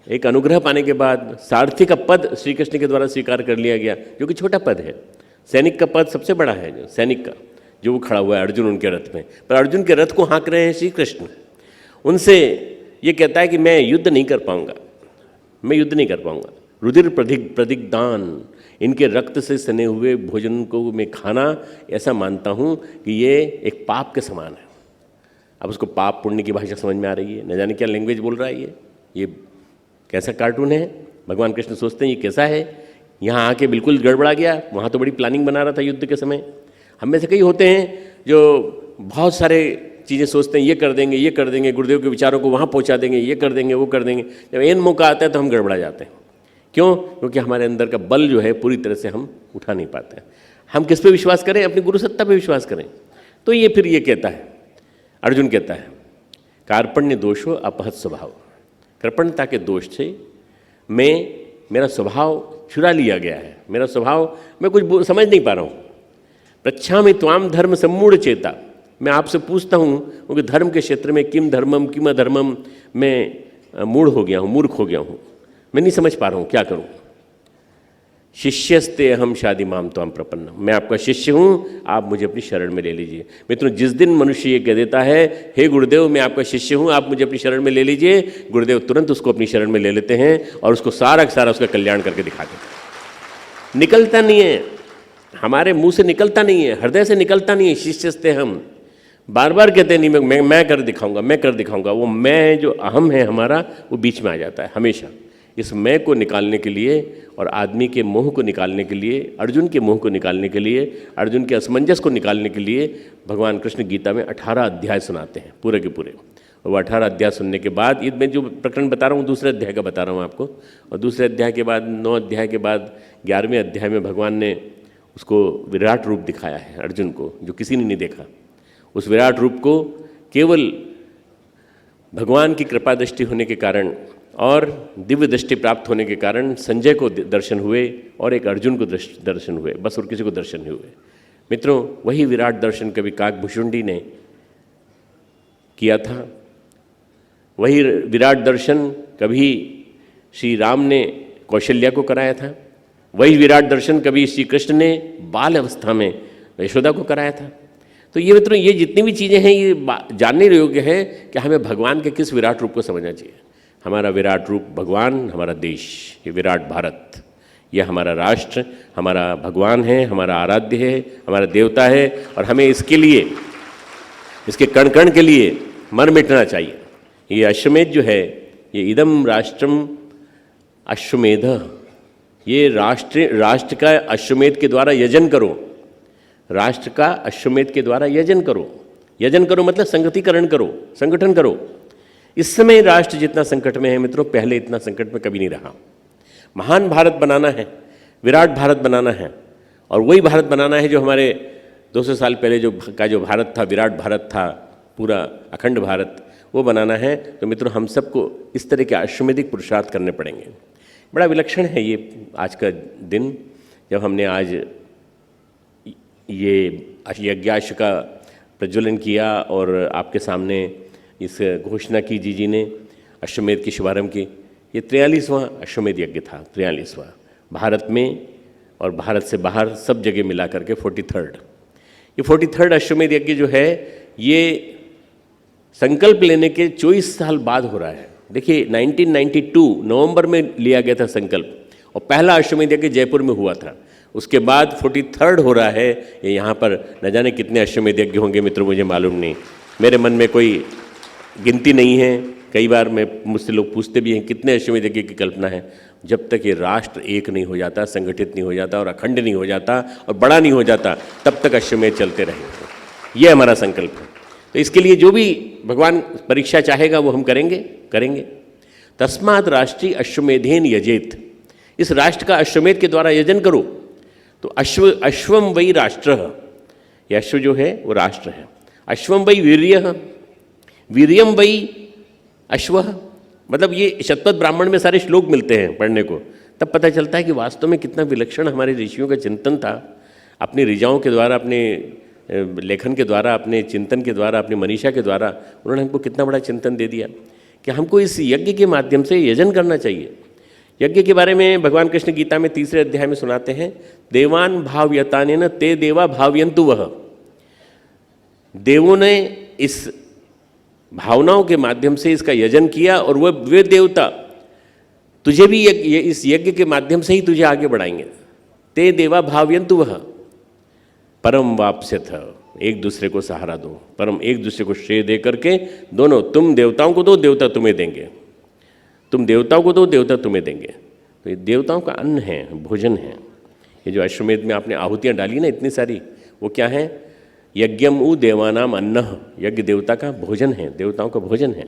एक अनुग्रह पाने के बाद सारथी का पद श्री कृष्ण के द्वारा स्वीकार कर लिया गया, जो कि छोटा पद है। सैनिक का पद सबसे बड़ा है, जो सैनिक का, जो वो खड़ा हुआ है अर्जुन उनके रथ में। पर अर्जुन के रथ को हाँक रहे हैं श्री कृष्ण। उनसे ये कहता है कि मैं युद्ध नहीं कर पाऊंगा, मैं युद्ध नहीं कर पाऊंगा। रुधिर प्रदिग्धान, इनके रक्त से सने हुए भोजन को मैं खाना ऐसा मानता हूँ कि ये एक पाप के समान है। अब उसको पाप पुण्य की भाषा समझ में आ रही है, न जाने क्या लैंग्वेज बोल रहा है ये कैसा कार्टून है। भगवान कृष्ण सोचते हैं ये कैसा है, यहाँ आके बिल्कुल गड़बड़ा गया। वहाँ तो बड़ी प्लानिंग बना रहा था युद्ध के समय। हम में से कई होते हैं जो बहुत सारे चीज़ें सोचते हैं, ये कर देंगे, ये कर देंगे, गुरुदेव के विचारों को वहाँ पहुँचा देंगे, ये कर देंगे, वो कर देंगे। जब एन मौका आता है तो हम गड़बड़ा जाते हैं। क्यों? क्योंकि हमारे अंदर का बल जो है पूरी तरह से हम उठा नहीं पाते हैं। हम किस पे विश्वास करें? अपनी गुरु सत्ता पे विश्वास करें। तो ये फिर ये कहता है, अर्जुन कहता है, कार्पण्य दोषो अपहत स्वभाव, कृपणता के दोष से मेरा स्वभाव चुरा लिया गया है, मेरा स्वभाव मैं कुछ समझ नहीं पा रहा हूँ। पृच्छामि त्वाम धर्म सम्मूढ़ चेता, मैं आपसे पूछता हूँ क्योंकि धर्म के क्षेत्र में किम धर्मम किम अधर्मम मैं मूढ़ हो गया हूँ, मूर्ख हो गया हूँ, मैं नहीं समझ पा रहा हूँ, क्या करूँ। शिष्यस्ते अहम शादी माम त्वाम प्रपन्नम, मैं आपका शिष्य हूँ, आप मुझे अपनी शरण में ले लीजिए। मित्रों, जिस दिन मनुष्य ये कह देता है हे गुरुदेव मैं आपका शिष्य हूँ, आप मुझे अपनी शरण में ले लीजिए, गुरुदेव तुरंत उसको अपनी शरण में ले लेते हैं और उसको सारा उसका कल्याण करके दिखा देते हैं। निकलता नहीं है, हमारे मुंह से निकलता नहीं है, हृदय से निकलता नहीं है। शिष्यस्ते हम बार बार कहते नहीं मैं कर दिखाऊंगा, मैं कर दिखाऊंगा। वो मैं जो अहम है हमारा, वो बीच में आ जाता है हमेशा। इस मैं को निकालने के लिए और आदमी के मोह को निकालने के लिए, अर्जुन के मोह को निकालने के लिए, अर्जुन के असमंजस को निकालने के लिए भगवान कृष्ण गीता में 18 अध्याय सुनाते हैं पूरे के पूरे। और वो 18 अध्याय सुनने के बाद, ये मैं जो प्रकरण बता रहा हूँ दूसरे अध्याय का बता रहा हूँ आपको, और दूसरे अध्याय के बाद 9 अध्याय के बाद 11वें अध्याय में भगवान ने उसको विराट रूप दिखाया है अर्जुन को, जो किसी ने नहीं देखा। उस विराट रूप को केवल भगवान की कृपा दृष्टि होने के कारण और दिव्य दृष्टि प्राप्त होने के कारण संजय को दर्शन हुए और एक अर्जुन को दर्शन हुए, बस और किसी को दर्शन नहीं हुए। मित्रों, वही विराट दर्शन कभी काकभूषुंडी ने किया था, वही विराट दर्शन कभी श्री राम ने कौशल्या को कराया था, वही विराट दर्शन कभी श्री कृष्ण ने बाल अवस्था में यशोदा को कराया था। तो ये मित्रों, ये जितनी भी चीज़ें हैं ये जानने योग्य है कि हमें भगवान के किस विराट रूप को समझना चाहिए। हमारा विराट रूप भगवान, हमारा देश, ये विराट भारत, ये हमारा राष्ट्र, हमारा भगवान है, हमारा आराध्य है, हमारा देवता है, और हमें इसके लिए, इसके कण कण के लिए मर मिटना चाहिए। ये अश्वमेध जो है, ये इदम राष्ट्रम अश्वमेध, ये राष्ट्र का अश्वमेध के द्वारा यजन करो, राष्ट्र का अश्वमेध के द्वारा यजन करो। यजन करो मतलब संगठीकरण करो, संगठन करो। इस समय राष्ट्र जितना संकट में है मित्रों, पहले इतना संकट में कभी नहीं रहा। महान भारत बनाना है, विराट भारत बनाना है, और वही भारत बनाना है जो हमारे 200 साल पहले जो भारत था, विराट भारत था, पूरा अखंड भारत, वो बनाना है। तो मित्रों, हम सबको इस तरह के अश्वमेधिक पुरुषार्थ करने पड़ेंगे। बड़ा विलक्षण है ये आज का दिन, जब हमने आज ये यज्ञाश्व का प्रज्वलन किया और आपके सामने इस घोषणा की जी ने अश्वमेध की शुभारंभ की। ये 43वां अश्वमेध यज्ञ था, 43वां भारत में और भारत से बाहर सब जगह मिला करके 43rd। ये 43rd अश्वमेध यज्ञ जो है, ये संकल्प लेने के 24 साल बाद हो रहा है। देखिए 1992 नवंबर में लिया गया था संकल्प, और पहला अश्वमेध यज्ञ जयपुर में हुआ था। उसके बाद 43rd हो रहा है। ये यहाँ पर न जाने कितने अश्वमेध यज्ञ होंगे मित्रों, मुझे मालूम नहीं, मेरे मन में कोई गिनती नहीं है। कई बार मुझसे लोग पूछते भी हैं कितने अश्वमेध यज्ञ की कल्पना है। जब तक ये राष्ट्र एक नहीं हो जाता, संगठित नहीं हो जाता और अखंड नहीं हो जाता और बड़ा नहीं हो जाता, तब तक अश्वमेध चलते रहेंगे। ये हमारा संकल्प है। तो इसके लिए जो भी भगवान परीक्षा चाहेगा वो हम करेंगे। तस्मात् राष्ट्रीय अश्वमेधेन यजेत, इस राष्ट्र का अश्वमेध के द्वारा यजन करो। तो अश्वम वही राष्ट्र, ये अश्व जो है वो राष्ट्र है। अश्वम वही वीर्य, वीर्यम वही अश्व, मतलब ये शतपथ ब्राह्मण में सारे श्लोक मिलते हैं पढ़ने को। तब पता चलता है कि वास्तव में कितना विलक्षण हमारे ऋषियों का चिंतन था। अपनी ऋचाओं के द्वारा, अपने लेखन के द्वारा, अपने चिंतन के द्वारा, अपनी मनीषा के द्वारा उन्होंने हमको कितना बड़ा चिंतन दे दिया कि हमको इस यज्ञ के माध्यम से यजन करना चाहिए। यज्ञ के बारे में भगवान कृष्ण गीता में 3रे अध्याय में सुनाते हैं, देवान भावयतानेन ते देवा भावयन्तु वह। देवों ने इस भावनाओं के माध्यम से इसका यजन किया और वे देवता तुझे भी इस यज्ञ के माध्यम से ही तुझे आगे बढ़ाएंगे। ते देवा भावयन्तु वह परम वाप्स्यथ, एक दूसरे को सहारा दो, परम एक दूसरे को श्रेय दे करके दोनों, तुम देवताओं को दो, देवता तुम्हें देंगे, तुम देवताओं को दो, देवता तुम्हें देंगे। तो ये देवताओं का अन्न है, भोजन है। ये जो अश्वमेध में आपने आहुतियाँ डाली ना इतनी सारी, वो क्या है? यज्ञम उ देवानाम अन्न, यज्ञ देवता का भोजन है, देवताओं का भोजन है।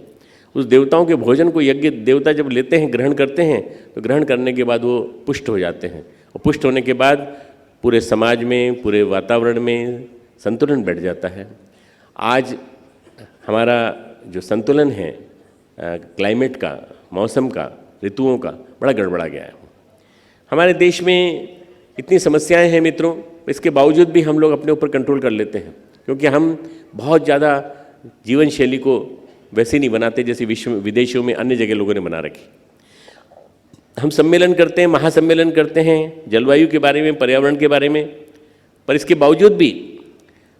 उस देवताओं के भोजन को यज्ञ देवता जब लेते हैं, ग्रहण करते हैं, तो ग्रहण करने के बाद वो पुष्ट हो जाते हैं, और पुष्ट होने के बाद पूरे समाज में, पूरे वातावरण में संतुलन बैठ जाता है। आज हमारा जो संतुलन है क्लाइमेट का, मौसम का, ऋतुओं का, बड़ा गड़बड़ा गया है। हमारे देश में इतनी समस्याएं हैं मित्रों, इसके बावजूद भी हम लोग अपने ऊपर कंट्रोल कर लेते हैं, क्योंकि हम बहुत ज़्यादा जीवन शैली को वैसे नहीं बनाते जैसे विदेशों में अन्य जगह लोगों ने बना रखी। हम सम्मेलन करते हैं, महासम्मेलन करते हैं जलवायु के बारे में, पर्यावरण के बारे में, पर इसके बावजूद भी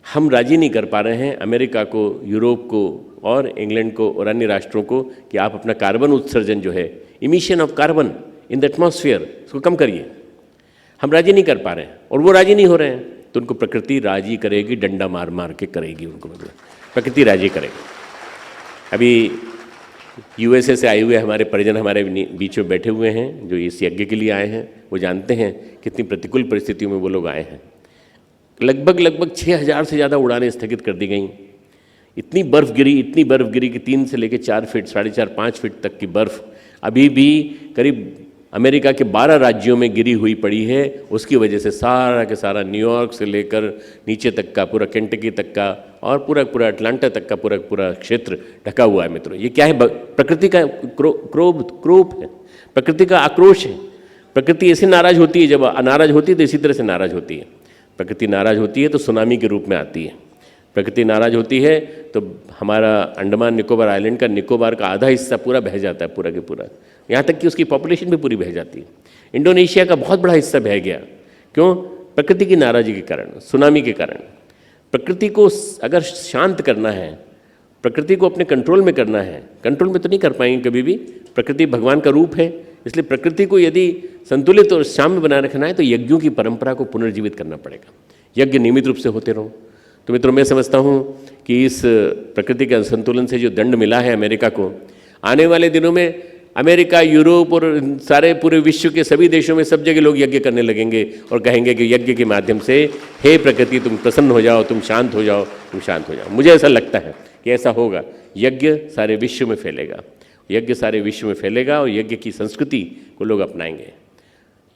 हम राजी नहीं कर पा रहे हैं अमेरिका को, यूरोप को और इंग्लैंड को और अन्य राष्ट्रों को कि आप अपना कार्बन उत्सर्जन जो है, emission of carbon in the atmosphere, उसको कम करिए। हम राजी नहीं कर पा रहे हैं और वो राजी नहीं हो रहे हैं, तो उनको प्रकृति राजी करेगी, डंडा मार मार के करेगी उनको, मतलब प्रकृति राजी करेगी। अभी यूएसए से आए हुए हमारे परिजन हमारे बीच में बैठे हुए हैं, जो इस यज्ञ के लिए आए हैं, वो जानते हैं कितनी प्रतिकूल परिस्थितियों में वो लोग आए हैं। लगभग 6000 से ज़्यादा उड़ानें स्थगित कर दी गई। इतनी बर्फ़ गिरी कि 3 से लेकर 4 फीट, 4.5, 5 फीट तक की बर्फ़ अभी भी करीब अमेरिका के 12 राज्यों में गिरी हुई पड़ी है। उसकी वजह से सारा के सारा न्यूयॉर्क से लेकर नीचे तक का, पूरा केंटकी तक का और पूरा अटलांटा तक का पूरा क्षेत्र ढका हुआ है मित्रों। ये क्या है? प्रकृति का क्रोध है, प्रकृति का आक्रोश है। प्रकृति ऐसे नाराज़ होती है, जब नाराज़ होती है तो इसी तरह से नाराज़ होती है। प्रकृति नाराज़ होती है तो सुनामी के रूप में आती है। प्रकृति नाराज़ होती है तो हमारा अंडमान निकोबार आइलैंड का, निकोबार का आधा हिस्सा पूरा बह जाता है, पूरा के पूरा, यहाँ तक कि उसकी पॉपुलेशन भी पूरी बह जाती है। इंडोनेशिया का बहुत बड़ा हिस्सा बह गया। क्यों? प्रकृति की नाराज़गी के कारण, सुनामी के कारण। प्रकृति को अगर शांत करना है, प्रकृति को अपने कंट्रोल में करना है, कंट्रोल में तो नहीं कर पाएंगे कभी भी, प्रकृति भगवान का रूप है। इसलिए प्रकृति को यदि संतुलित और साम्य बनाए रखना है तो यज्ञों की परंपरा को पुनर्जीवित करना पड़ेगा। यज्ञ नियमित रूप से होते रहो। तो मित्रों, मैं समझता हूँ कि इस प्रकृति के असंतुलन से जो दंड मिला है अमेरिका को, आने वाले दिनों में अमेरिका, यूरोप और सारे पूरे विश्व के सभी देशों में सब जगह लोग यज्ञ करने लगेंगे और कहेंगे कि यज्ञ के माध्यम से हे प्रकृति तुम प्रसन्न हो जाओ, तुम शांत हो जाओ, तुम शांत हो जाओ। मुझे ऐसा लगता है कि ऐसा होगा। यज्ञ सारे विश्व में फैलेगा, यज्ञ सारे विश्व में फैलेगा और यज्ञ की संस्कृति को लोग अपनाएंगे।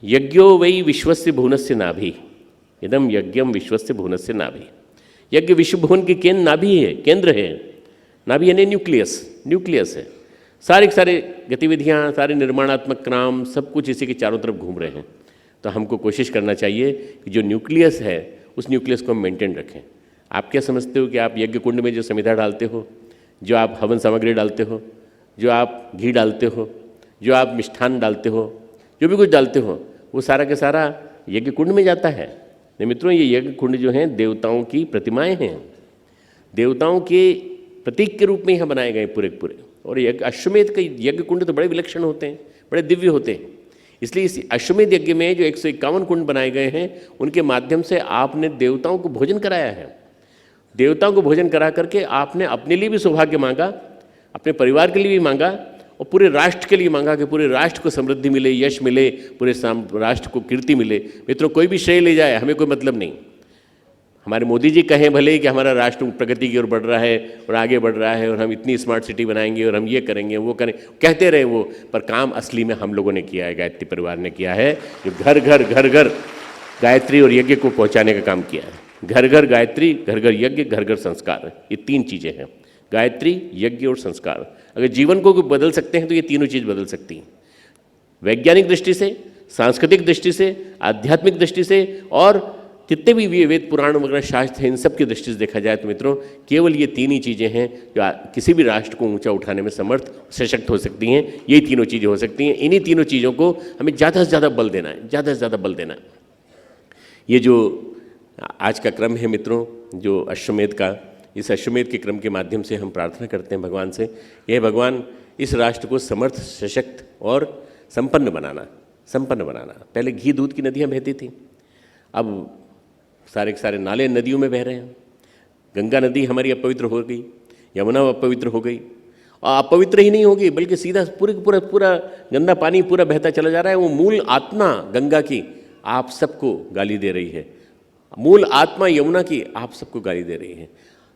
यज्ञो वै विश्वस्य भुवनस्य नाभि, इदम यज्ञम विश्वस्य भुवनस्य नाभि। यज्ञ विश्व भुवन की नाभि है, केंद्र है। नाभि यानी न्यूक्लियस है। सारे गतिविधियाँ, सारे निर्माणात्मक काम, सब कुछ इसी के चारों तरफ घूम रहे हैं। तो हमको कोशिश करना चाहिए कि जो न्यूक्लियस है उस न्यूक्लियस को हम मेंटेन रखें। आप क्या समझते हो कि आप यज्ञ कुंड में जो समिधा डालते हो, जो आप हवन सामग्री डालते हो, जो आप घी डालते हो, जो आप मिष्ठान डालते हो, जो भी कुछ डालते हो, वो सारा के सारा यज्ञ कुंड में जाता है। नहीं मित्रों, ये यज्ञ कुंड जो हैं देवताओं की प्रतिमाएं हैं, देवताओं के प्रतीक के रूप में यहाँ बनाए गए पूरे। और अश्वमेध के यज्ञ कुंड तो बड़े विलक्षण होते हैं, बड़े दिव्य होते हैं। इसलिए इस अश्वमेध यज्ञ में जो 151 कुंड बनाए गए हैं, उनके माध्यम से आपने देवताओं को भोजन कराया है। देवताओं को भोजन करा करके आपने अपने लिए भी सौभाग्य मांगा, अपने परिवार के लिए भी मांगा और पूरे राष्ट्र के लिए मांगा कि पूरे राष्ट्र को समृद्धि मिले, यश मिले, पूरे राष्ट्र को कीर्ति मिले। मित्रों, कोई भी श्रेय ले जाए, हमें कोई मतलब नहीं। हमारे मोदी जी कहें भले कि हमारा राष्ट्र प्रगति की ओर बढ़ रहा है और आगे बढ़ रहा है और हम इतनी स्मार्ट सिटी बनाएंगे और हम ये करेंगे, वो करें, कहते रहे वो, पर काम असली में हम लोगों ने किया है, गायत्री परिवार ने किया है, जो घर घर गायत्री और यज्ञ को पहुंचाने का काम किया है। घर घर गायत्री, घर घर यज्ञ, घर घर संस्कार, ये 3 चीज़ें हैं, गायत्री, यज्ञ और संस्कार। अगर जीवन को बदल सकते हैं तो ये तीनों चीज़ बदल सकती हैं, वैज्ञानिक दृष्टि से, सांस्कृतिक दृष्टि से, आध्यात्मिक दृष्टि से और जितने भी वेद पुराण वगैरह शास्त्र हैं, इन सब की दृष्टि से देखा जाए तो मित्रों, केवल ये 3 ही चीज़ें हैं जो किसी भी राष्ट्र को ऊंचा उठाने में समर्थ, सशक्त हो सकती हैं। यही तीनों चीज़ें हो सकती हैं। इन्हीं तीनों चीज़ों को हमें ज़्यादा से ज़्यादा बल देना है, ज़्यादा से ज़्यादा बल देना है। ये जो आज का क्रम है मित्रों, जो अश्वमेध का, इस अश्वमेध के क्रम के माध्यम से हम प्रार्थना करते हैं भगवान से, यह भगवान इस राष्ट्र को समर्थ, सशक्त और संपन्न बनाना। पहले घी दूध की नदियाँ बहती थी, अब सारे के सारे नाले नदियों में बह रहे हैं। गंगा नदी हमारी अपवित्र हो गई, यमुना अपवित्र हो गई, और अपवित्र ही नहीं होगी बल्कि सीधा पूरा गंदा पानी पूरा बहता चला जा रहा है। वो मूल आत्मा गंगा की आप सबको गाली दे रही है, मूल आत्मा यमुना की आप सबको गाली दे रही है।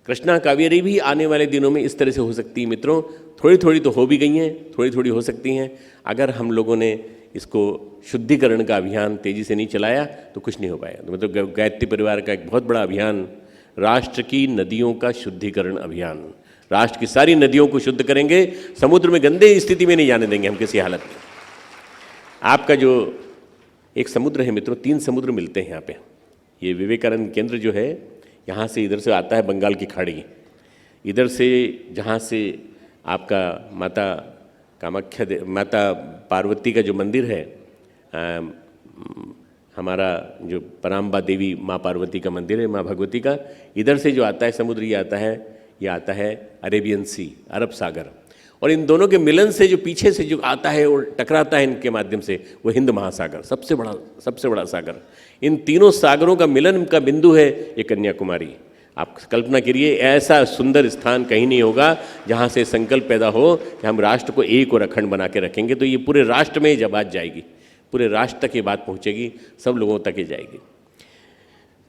कृष्णा कावेरी भी आने वाले दिनों में इस तरह से हो सकती है मित्रों। थोड़ी थोड़ी तो हो भी गई हैं, थोड़ी थोड़ी हो सकती हैं। अगर हम लोगों ने इसको शुद्धिकरण का अभियान तेज़ी से नहीं चलाया तो कुछ नहीं हो पाएगा। तो मतलब गायत्री परिवार का एक बहुत बड़ा अभियान, राष्ट्र की नदियों का शुद्धिकरण अभियान। राष्ट्र की सारी नदियों को शुद्ध करेंगे, समुद्र में गंदे स्थिति में नहीं जाने देंगे हम किसी हालत में। आपका जो एक समुद्र है मित्रों, 3 समुद्र मिलते हैं यहाँ पे। ये विवेकानंद केंद्र जो है, यहाँ से इधर से आता है बंगाल की खाड़ी, इधर से जहाँ से आपका माता कामाख्या, माता पार्वती का जो मंदिर है, हमारा जो पराम्बा देवी माँ पार्वती का मंदिर है, माँ भगवती का, इधर से जो आता है समुद्र, ये आता है अरेबियन सी, अरब सागर। और इन दोनों के मिलन से जो पीछे से जो आता है और टकराता है इनके माध्यम से, वो हिंद महासागर, सबसे बड़ा सागर। इन तीनों सागरों का मिलन का बिंदु है ये कन्याकुमारी। आप कल्पना करिए, ऐसा सुंदर स्थान कहीं नहीं होगा जहाँ से संकल्प पैदा हो कि हम राष्ट्र को एक और अखंड बना के रखेंगे। तो ये पूरे राष्ट्र में जब बात जाएगी, पूरे राष्ट्र तक ये बात पहुँचेगी, सब लोगों तक ये जाएगी।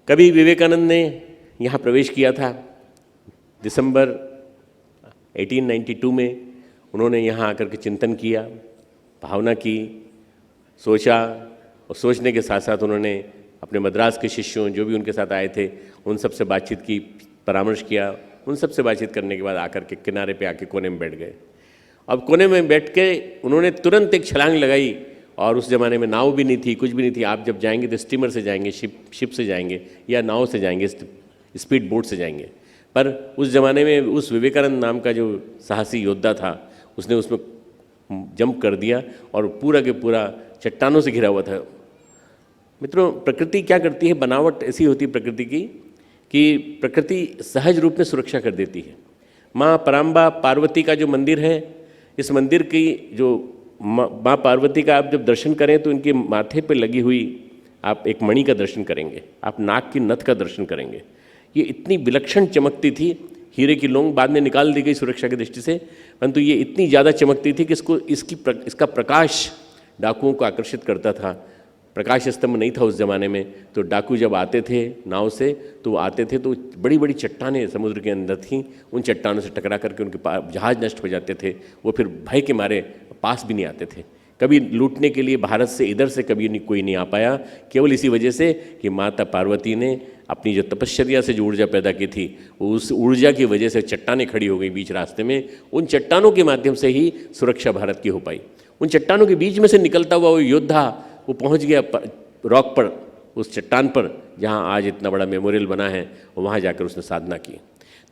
कभी विवेकानंद ने यहाँ प्रवेश किया था दिसंबर 1892 में। उन्होंने यहाँ आकर के चिंतन किया, भावना की, सोचा, और सोचने के साथ साथ उन्होंने अपने मद्रास के शिष्यों जो भी उनके साथ आए थे उन सब से बातचीत की, परामर्श किया। उन सब से बातचीत करने के बाद आकर के किनारे पे आके कोने में बैठ गए। अब कोने में बैठ के उन्होंने तुरंत एक छलांग लगाई, और उस ज़माने में नाव भी नहीं थी, कुछ भी नहीं थी। आप जब जाएंगे तो स्टीमर से जाएंगे, शिप से जाएंगे, या नाव से जाएंगे, स्पीड बोट से जाएंगे। पर उस ज़माने में उस विवेकानंद नाम का जो साहसी योद्धा था, उसने उसमें जंप कर दिया और पूरा के पूरा चट्टानों से घिरा हुआ था। मित्रों, प्रकृति क्या करती है, बनावट ऐसी होती है प्रकृति की कि प्रकृति सहज रूप में सुरक्षा कर देती है। माँ पराम्बा पार्वती का जो मंदिर है, इस मंदिर की जो माँ पार्वती का आप जब दर्शन करें तो इनके माथे पे लगी हुई आप एक मणि का दर्शन करेंगे, आप नाक की नथ का दर्शन करेंगे। ये इतनी विलक्षण चमकती थी, हीरे की लोंग बाद में निकाल दी गई सुरक्षा की दृष्टि से, परंतु ये इतनी ज़्यादा चमकती थी कि इसका प्रकाश डाकुओं को आकर्षित करता था। प्रकाश स्तंभ नहीं था उस ज़माने में, तो डाकू जब आते थे नाव से तो वो आते थे तो बड़ी बड़ी चट्टानें समुद्र के अंदर थीं, उन चट्टानों से टकरा करके उनके जहाज़ नष्ट हो जाते थे। वो फिर भय के मारे पास भी नहीं आते थे। कभी लूटने के लिए भारत से इधर से कभी कोई नहीं आ पाया, केवल इसी वजह से कि माता पार्वती ने अपनी जो तपश्चर्या से जो ऊर्जा पैदा की थी, उस ऊर्जा की वजह से चट्टानें खड़ी हो गई बीच रास्ते में। उन चट्टानों के माध्यम से ही सुरक्षा भारत की हो पाई। उन चट्टानों के बीच में से निकलता हुआ वो योद्धा वो पहुंच गया रॉक पर, उस चट्टान पर जहां आज इतना बड़ा मेमोरियल बना है, और वहां जाकर उसने साधना की।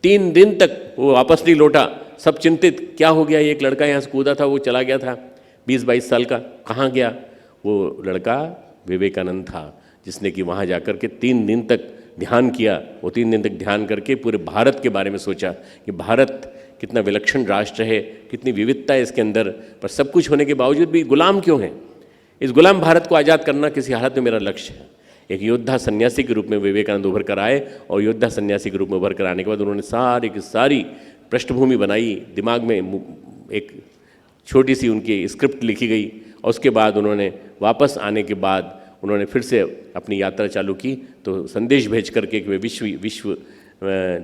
3 दिन तक वो वापस नहीं लौटा, सब चिंतित, क्या हो गया, एक लड़का यहाँ से कूदा था, वो चला गया था 20-22 साल का, कहाँ गया? वो लड़का विवेकानंद था, जिसने कि वहाँ जाकर के 3 दिन तक ध्यान किया। वो 3 दिन तक ध्यान करके पूरे भारत के बारे में सोचा कि भारत कितना विलक्षण राष्ट्र है, कितनी विविधता है इसके अंदर, पर सब कुछ होने के बावजूद भी गुलाम क्यों हैं? इस गुलाम भारत को आज़ाद करना किसी हालत में मेरा लक्ष्य है। एक योद्धा सन्यासी के रूप में विवेकानंद उभर कर आए, और योद्धा सन्यासी के रूप में उभर कर आने के बाद उन्होंने सारी की सारी पृष्ठभूमि बनाई, दिमाग में एक छोटी सी उनकी स्क्रिप्ट लिखी गई, और उसके बाद उन्होंने वापस आने के बाद उन्होंने फिर से अपनी यात्रा चालू की। तो संदेश भेज करके कि मैं विश्व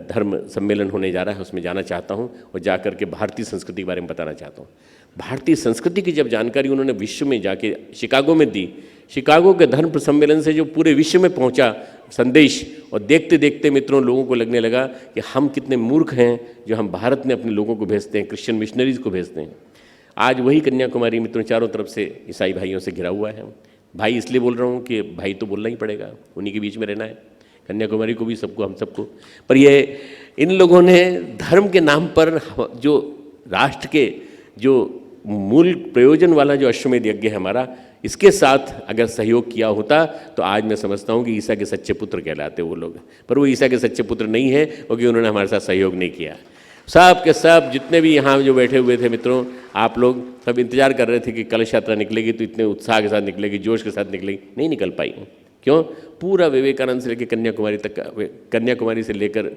धर्म सम्मेलन होने जा रहा है, उसमें जाना चाहता हूँ, और जा कर के भारतीय संस्कृति के बारे में बताना चाहता हूँ। भारतीय संस्कृति की जब जानकारी उन्होंने विश्व में जाके शिकागो में दी, शिकागो के धर्म सम्मेलन से जो पूरे विश्व में पहुंचा संदेश, और देखते देखते मित्रों लोगों को लगने लगा कि हम कितने मूर्ख हैं जो हम भारत में अपने लोगों को भेजते हैं, क्रिश्चियन मिशनरीज को भेजते हैं। आज वही कन्याकुमारी मित्रों चारों तरफ से ईसाई भाइयों से घिरा हुआ है। भाई इसलिए बोल रहा हूँ कि भाई तो बोलना ही पड़ेगा, उन्हीं के बीच में रहना है, कन्याकुमारी को भी, सबको, हम सबको। पर ये इन लोगों ने धर्म के नाम पर जो राष्ट्र के जो मूल प्रयोजन वाला जो अश्वमेध यज्ञ है हमारा, इसके साथ अगर सहयोग किया होता तो आज मैं समझता हूँ कि ईसा के सच्चे पुत्र कहलाते वो लोग। पर वो ईसा के सच्चे पुत्र नहीं है, क्योंकि उन्होंने हमारे साथ सहयोग नहीं किया। सब के सब जितने भी यहाँ जो बैठे हुए थे मित्रों, आप लोग सब इंतजार कर रहे थे कि कलश यात्रा निकलेगी तो इतने उत्साह के साथ निकलेगी, जोश के साथ निकलेगी, नहीं निकल पाई। क्यों? पूरा विवेकानंद से लेकर कन्याकुमारी तक का, कन्याकुमारी से लेकर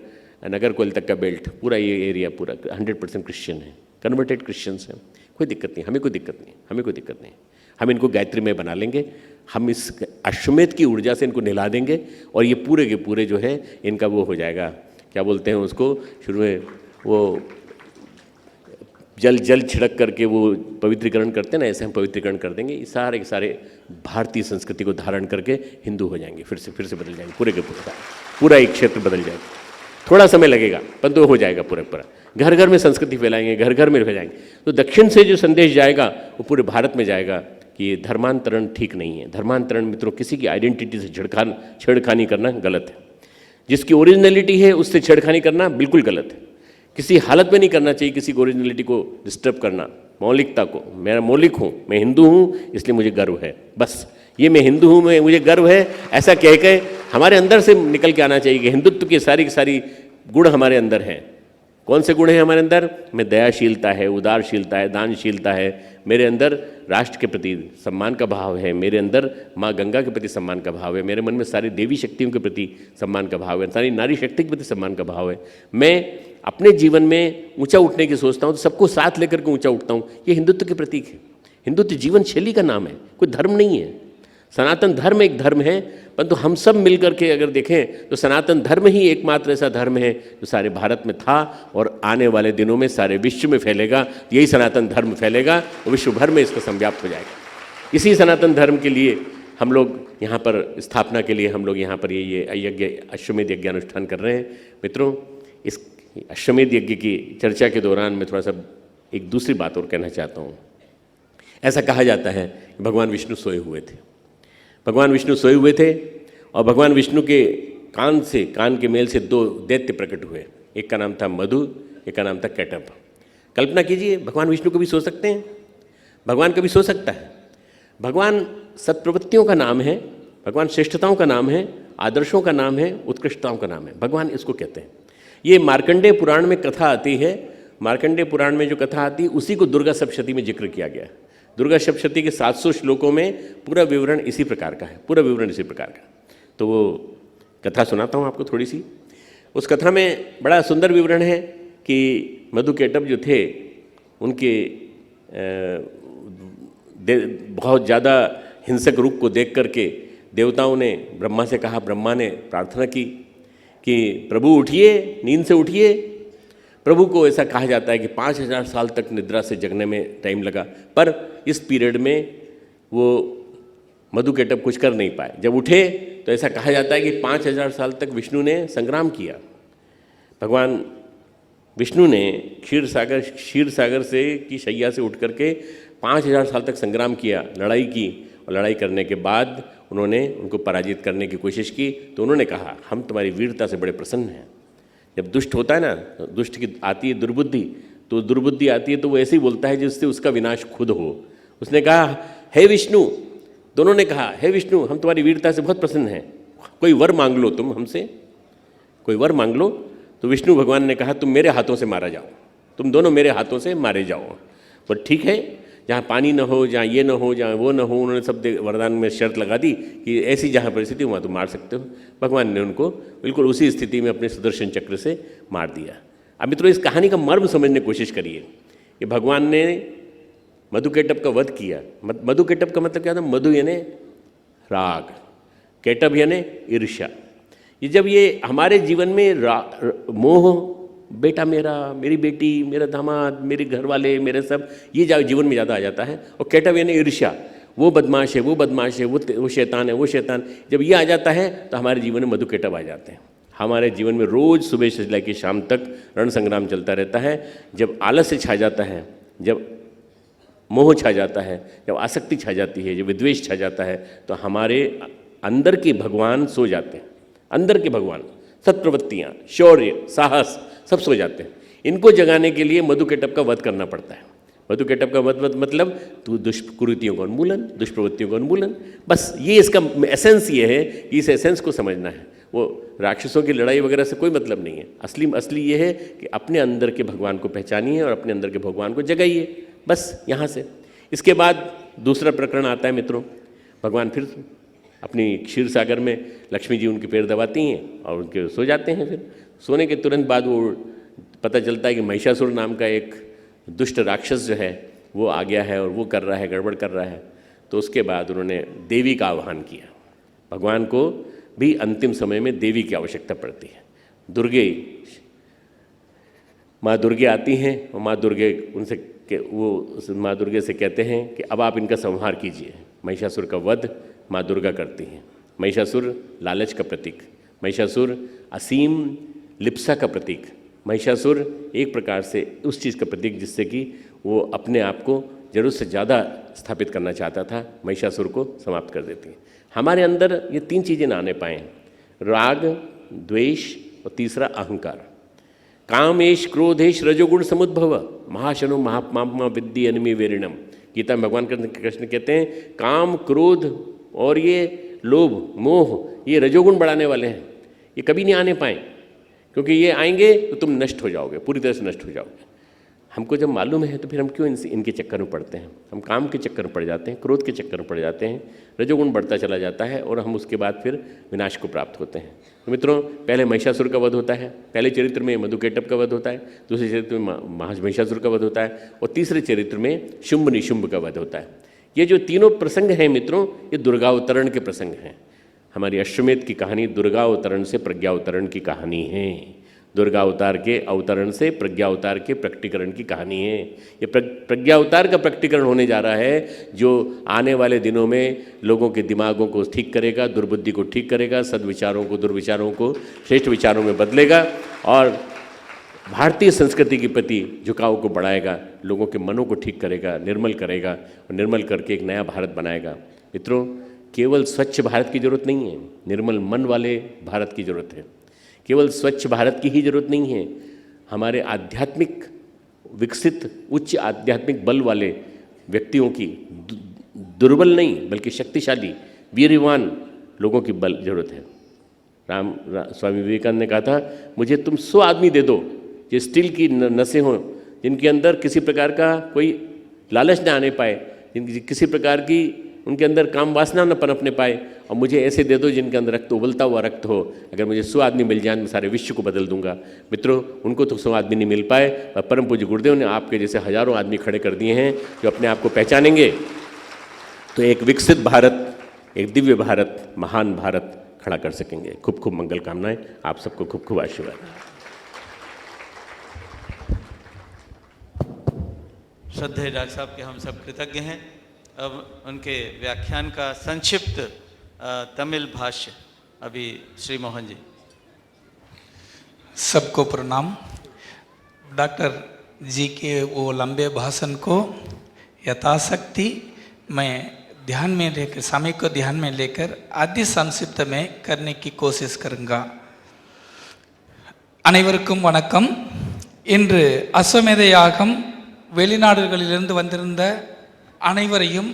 नगरकोइल तक का बेल्ट, पूरा ये एरिया पूरा 100% क्रिश्चियन है, कन्वर्टेड क्रिश्चियंस हैं। कोई दिक्कत नहीं, हमें कोई दिक्कत नहीं, हमें कोई दिक्कत नहीं। हम इनको गायत्री में बना लेंगे, हम इस अश्वमेध की ऊर्जा से इनको निला देंगे, और ये पूरे के पूरे जो है इनका वो हो जाएगा क्या बोलते हैं उसको, शुरू में वो जल छिड़क करके वो पवित्रीकरण करते हैं ना, ऐसे हम पवित्रीकरण कर देंगे। ये सारे के सारे भारतीय संस्कृति को धारण करके हिंदू हो जाएंगे, फिर से बदल जाएंगे, पूरे के पूरा एक क्षेत्र बदल जाएगा। थोड़ा समय लगेगा परंतु हो जाएगा पूरा। घर घर में संस्कृति फैलाएंगे, घर घर में फैलाएंगे। तो दक्षिण से जो संदेश जाएगा वो पूरे भारत में जाएगा कि ये धर्मांतरण ठीक नहीं है। धर्मांतरण मित्रों, किसी की आइडेंटिटी से छेड़खानी करना गलत है। जिसकी ओरिजिनलिटी है उससे छेड़खानी करना बिल्कुल गलत है। किसी हालत में नहीं करना चाहिए किसी को ओरिजिनलिटी को डिस्टर्ब करना, मौलिकता को। मैं मौलिक हूँ, मैं हिंदू हूँ, इसलिए मुझे गर्व है, बस ये मैं हिंदू हूँ, मैं मुझे गर्व है, ऐसा कह के हमारे अंदर से निकल के आना चाहिए कि हिंदुत्व की सारी गुण हमारे अंदर हैं। कौन से गुण हैं हमारे अंदर? में दयाशीलता है, उदारशीलता है, दानशीलता है, मेरे अंदर राष्ट्र के प्रति सम्मान का भाव है, मेरे अंदर माँ गंगा के प्रति सम्मान का भाव है, मेरे मन में सारी देवी शक्तियों के प्रति सम्मान का भाव है, सारी नारी शक्ति के प्रति सम्मान का भाव है। मैं अपने जीवन में ऊंचा उठने की सोचता हूँ तो सबको साथ लेकर के ऊंचा उठता हूँ। ये हिंदुत्व के प्रतीक है। हिंदुत्व जीवन शैली का नाम है, कोई धर्म नहीं है। सनातन धर्म एक धर्म है, परंतु हम सब मिलकर के अगर देखें तो सनातन धर्म ही एकमात्र ऐसा धर्म है जो सारे भारत में था और आने वाले दिनों में सारे विश्व में फैलेगा। यही सनातन धर्म फैलेगा और विश्व भर में इसका संव्याप्त हो जाएगा। इसी सनातन धर्म के लिए हम लोग यहाँ पर स्थापना के लिए हम लोग यहाँ पर ये यज्ञ अश्वमेध यज्ञ अनुष्ठान कर रहे हैं। मित्रों, इस अश्वमेध यज्ञ की चर्चा के दौरान मैं थोड़ा सा एक दूसरी बात और कहना चाहता हूँ। ऐसा कहा जाता है कि भगवान विष्णु सोए हुए थे। भगवान विष्णु सोए हुए थे और भगवान विष्णु के कान के मेल से दो दैत्य प्रकट हुए। एक का नाम था मधु, एक का नाम था कैटभ। कल्पना कीजिए, भगवान विष्णु कभी सो सकते हैं? भगवान कभी सो सकता है? भगवान सत्प्रवृत्तियों का नाम है, भगवान श्रेष्ठताओं का नाम है, आदर्शों का नाम है, उत्कृष्टताओं का नाम है। भगवान इसको कहते हैं। ये मार्कंडेय पुराण में कथा आती है। मार्कंडेय पुराण में जो कथा आती है उसी को दुर्गा सप्तशती में जिक्र किया गया है। दुर्गा सप्तशती के 700 श्लोकों में पूरा विवरण इसी प्रकार का है, पूरा विवरण इसी प्रकार का। तो वो कथा सुनाता हूँ आपको थोड़ी सी। उस कथा में बड़ा सुंदर विवरण है कि मधु कैटभ जो थे उनके बहुत ज़्यादा हिंसक रूप को देख करके देवताओं ने ब्रह्मा से कहा, ब्रह्मा ने प्रार्थना की कि प्रभु उठिए, नींद से उठिए। प्रभु को ऐसा कहा जाता है कि 5000 साल तक निद्रा से जगने में टाइम लगा, पर इस पीरियड में वो मधु कैटभ कुछ कर नहीं पाए। जब उठे तो ऐसा कहा जाता है कि 5000 साल तक विष्णु ने संग्राम किया। भगवान विष्णु ने क्षीर सागर से की शैया से उठ करके 5000 साल तक संग्राम किया, लड़ाई की, और लड़ाई करने के बाद उन्होंने उनको पराजित करने की कोशिश की। तो उन्होंने कहा, हम तुम्हारी वीरता से बड़े प्रसन्न हैं। जब दुष्ट होता है ना, दुष्ट की आती है दुर्बुद्धि, तो दुर्बुद्धि आती है तो वो ऐसे ही बोलता है जिससे उसका विनाश खुद हो। उसने कहा, हे विष्णु, दोनों ने कहा, हे विष्णु, हम तुम्हारी वीरता से बहुत प्रसन्न हैं, कोई वर मांग लो, तुम हमसे कोई वर मांग लो। तो विष्णु भगवान ने कहा, तुम मेरे हाथों से मारा जाओ, तुम दोनों मेरे हाथों से मारे जाओ। पर ठीक है, जहाँ पानी न हो, जहाँ ये न हो, जहाँ वो न हो, उन्होंने सब वरदान में शर्त लगा दी कि ऐसी जहाँ परिस्थिति वहाँ तुम मार सकते हो। भगवान ने उनको बिल्कुल उसी स्थिति में अपने सुदर्शन चक्र से मार दिया। अब मित्रों, इस कहानी का मर्म समझने की कोशिश करिए कि भगवान ने मधु कैटभ का वध किया। मधु कैटभ का मतलब क्या था? मधु यानी राग, कैटभ यानी ईर्ष्या। ये जब ये हमारे जीवन में मोह, बेटा मेरा, मेरी बेटी, मेरा दामाद, मेरे घर वाले, मेरे सब, ये जीवन में ज़्यादा आ जाता है। और कैटभ यानी ईर्ष्या, वो बदमाश है, वो बदमाश है, वो शैतान है, वो शैतान। जब ये आ जाता है तो हमारे जीवन में मधु कैटभ आ जाते हैं। हमारे जीवन में रोज़ सुबह से लेकर शाम तक रण संग्राम चलता रहता है। जब आलस्य छा जाता है, जब मोह छा जाता है, जब आसक्ति छा जाती है, जब विद्वेष छा जाता है, तो हमारे अंदर के भगवान सो जाते हैं। अंदर के भगवान, सत्प्रवृत्तियाँ, शौर्य, साहस, सब सो जाते हैं। इनको जगाने के लिए मधु कैटभ का वध करना पड़ता है। मधु कैटभ का वध मतलब तो दुष्कुरीतियों का उन्मूलन, दुष्प्रवृत्तियों का उन्मूलन। बस ये इसका एसेंस ये है कि इस एसेंस को समझना है। वो राक्षसों की लड़ाई वगैरह से कोई मतलब नहीं है। असली ये है कि अपने अंदर के भगवान को पहचानिए और अपने अंदर के भगवान को जगाइए, बस यहाँ से। इसके बाद दूसरा प्रकरण आता है मित्रों। भगवान फिर अपनी क्षीर सागर में लक्ष्मी जी उनके पैर दबाती हैं और उनके सो जाते हैं। फिर सोने के तुरंत बाद वो पता चलता है कि महिषासुर नाम का एक दुष्ट राक्षस जो है वो आ गया है और वो कर रहा है, गड़बड़ कर रहा है। तो उसके बाद उन्होंने देवी का आह्वान किया। भगवान को भी अंतिम समय में देवी की आवश्यकता पड़ती है। माँ दुर्गे आती हैं और माँ दुर्गे माँ दुर्गे से कहते हैं कि अब आप इनका संहार कीजिए। महिषासुर का वध माँ दुर्गा करती हैं। महिषासुर लालच का प्रतीक, महिषासुर असीम लिप्सा का प्रतीक, महिषासुर एक प्रकार से उस चीज़ का प्रतीक जिससे कि वो अपने आप को जरूरत से ज़्यादा स्थापित करना चाहता था, महिषासुर को समाप्त कर देती है। हमारे अंदर ये 3 चीज़ें ना आने पाएँ, राग, द्वेष और तीसरा अहंकार। कामेश क्रोधेश रजोगुण समुद्भव महाशनो महात्मा विद्धि अनमी वेरिणम। गीता में भगवान कृष्ण कहते हैं काम, क्रोध और ये लोभ, मोह, ये रजोगुण बढ़ाने वाले हैं, ये कभी नहीं आने पाए, क्योंकि ये आएंगे तो तुम नष्ट हो जाओगे, पूरी तरह से नष्ट हो जाओगे। हमको जब मालूम है तो फिर हम क्यों इनके चक्कर में पड़ते हैं? हम काम के चक्कर में पड़ जाते हैं, क्रोध के चक्कर में पड़ जाते हैं, रजोगुण बढ़ता चला जाता है और हम उसके बाद फिर विनाश को प्राप्त होते हैं। तो मित्रों, पहले महिषासुर का वध होता है, पहले चरित्र में मधुकैटभ का वध होता है, दूसरे चरित्र में महिषासुर का वध होता है और तीसरे चरित्र में शुंभ निशुंभ का वध होता है। ये जो तीनों प्रसंग हैं मित्रों, ये दुर्गावतरण के प्रसंग हैं। हमारी अश्वमेध की कहानी दुर्गावतरण से प्रज्ञावतरण की कहानी है। दुर्गावतार के अवतरण से प्रज्ञावतार के प्रकटीकरण की कहानी है। ये प्रज्ञावतार का प्रकटीकरण होने जा रहा है, जो आने वाले दिनों में लोगों के दिमागों को ठीक करेगा, दुर्बुद्धि को ठीक करेगा, सद्विचारों को दुर्विचारों को श्रेष्ठ विचारों में बदलेगा और भारतीय संस्कृति के प्रति झुकाव को बढ़ाएगा, लोगों के मनों को ठीक करेगा, निर्मल करेगा और निर्मल करके एक नया भारत बनाएगा। मित्रों, केवल स्वच्छ भारत की जरूरत नहीं है, निर्मल मन वाले भारत की जरूरत है। केवल स्वच्छ भारत की ही जरूरत नहीं है, हमारे आध्यात्मिक विकसित उच्च आध्यात्मिक बल वाले व्यक्तियों की, दुर्बल नहीं बल्कि शक्तिशाली वीरवान लोगों की बल जरूरत है। स्वामी विवेकानंद ने कहा था, मुझे तुम 100 आदमी दे दो जो स्टील की नसें हों, जिनके अंदर किसी प्रकार का कोई लालच न आने पाए, जिनकी किसी प्रकार की उनके अंदर काम वासना न पनपने पाए, और मुझे ऐसे दे दो जिनके अंदर रक्त उबलता हुआ रक्त हो। अगर मुझे 100 आदमी मिल जाए, मैं सारे विश्व को बदल दूंगा। मित्रों, उनको तो 100 आदमी नहीं मिल पाए, और परम पूज्य गुरुदेव ने आपके जैसे हजारों आदमी खड़े कर दिए हैं जो अपने आप को पहचानेंगे तो एक विकसित भारत, एक दिव्य भारत, महान भारत खड़ा कर सकेंगे। खूब खूब मंगल कामनाएं, आप सबको खूब खूब आशीर्वाद। श्रद्धेय डॉक्टर साहब के हम सब कृतज्ञ हैं। अब उनके व्याख्यान का संक्षिप्त तमिल भाष्य अभी श्री मोहन जी। सबको प्रणाम। डॉक्टर जी के वो लंबे भाषण को यथाशक्ति मैं ध्यान में लेकर, समय को ध्यान में लेकर आदि संक्षिप्त में करने की कोशिश करूँगा। அனைவருக்கும் வணக்கம்। இன்று அஸ்வமேத யாகம் வெளிநாடுகளிலிருந்து வந்திருந்த அனைவரையும்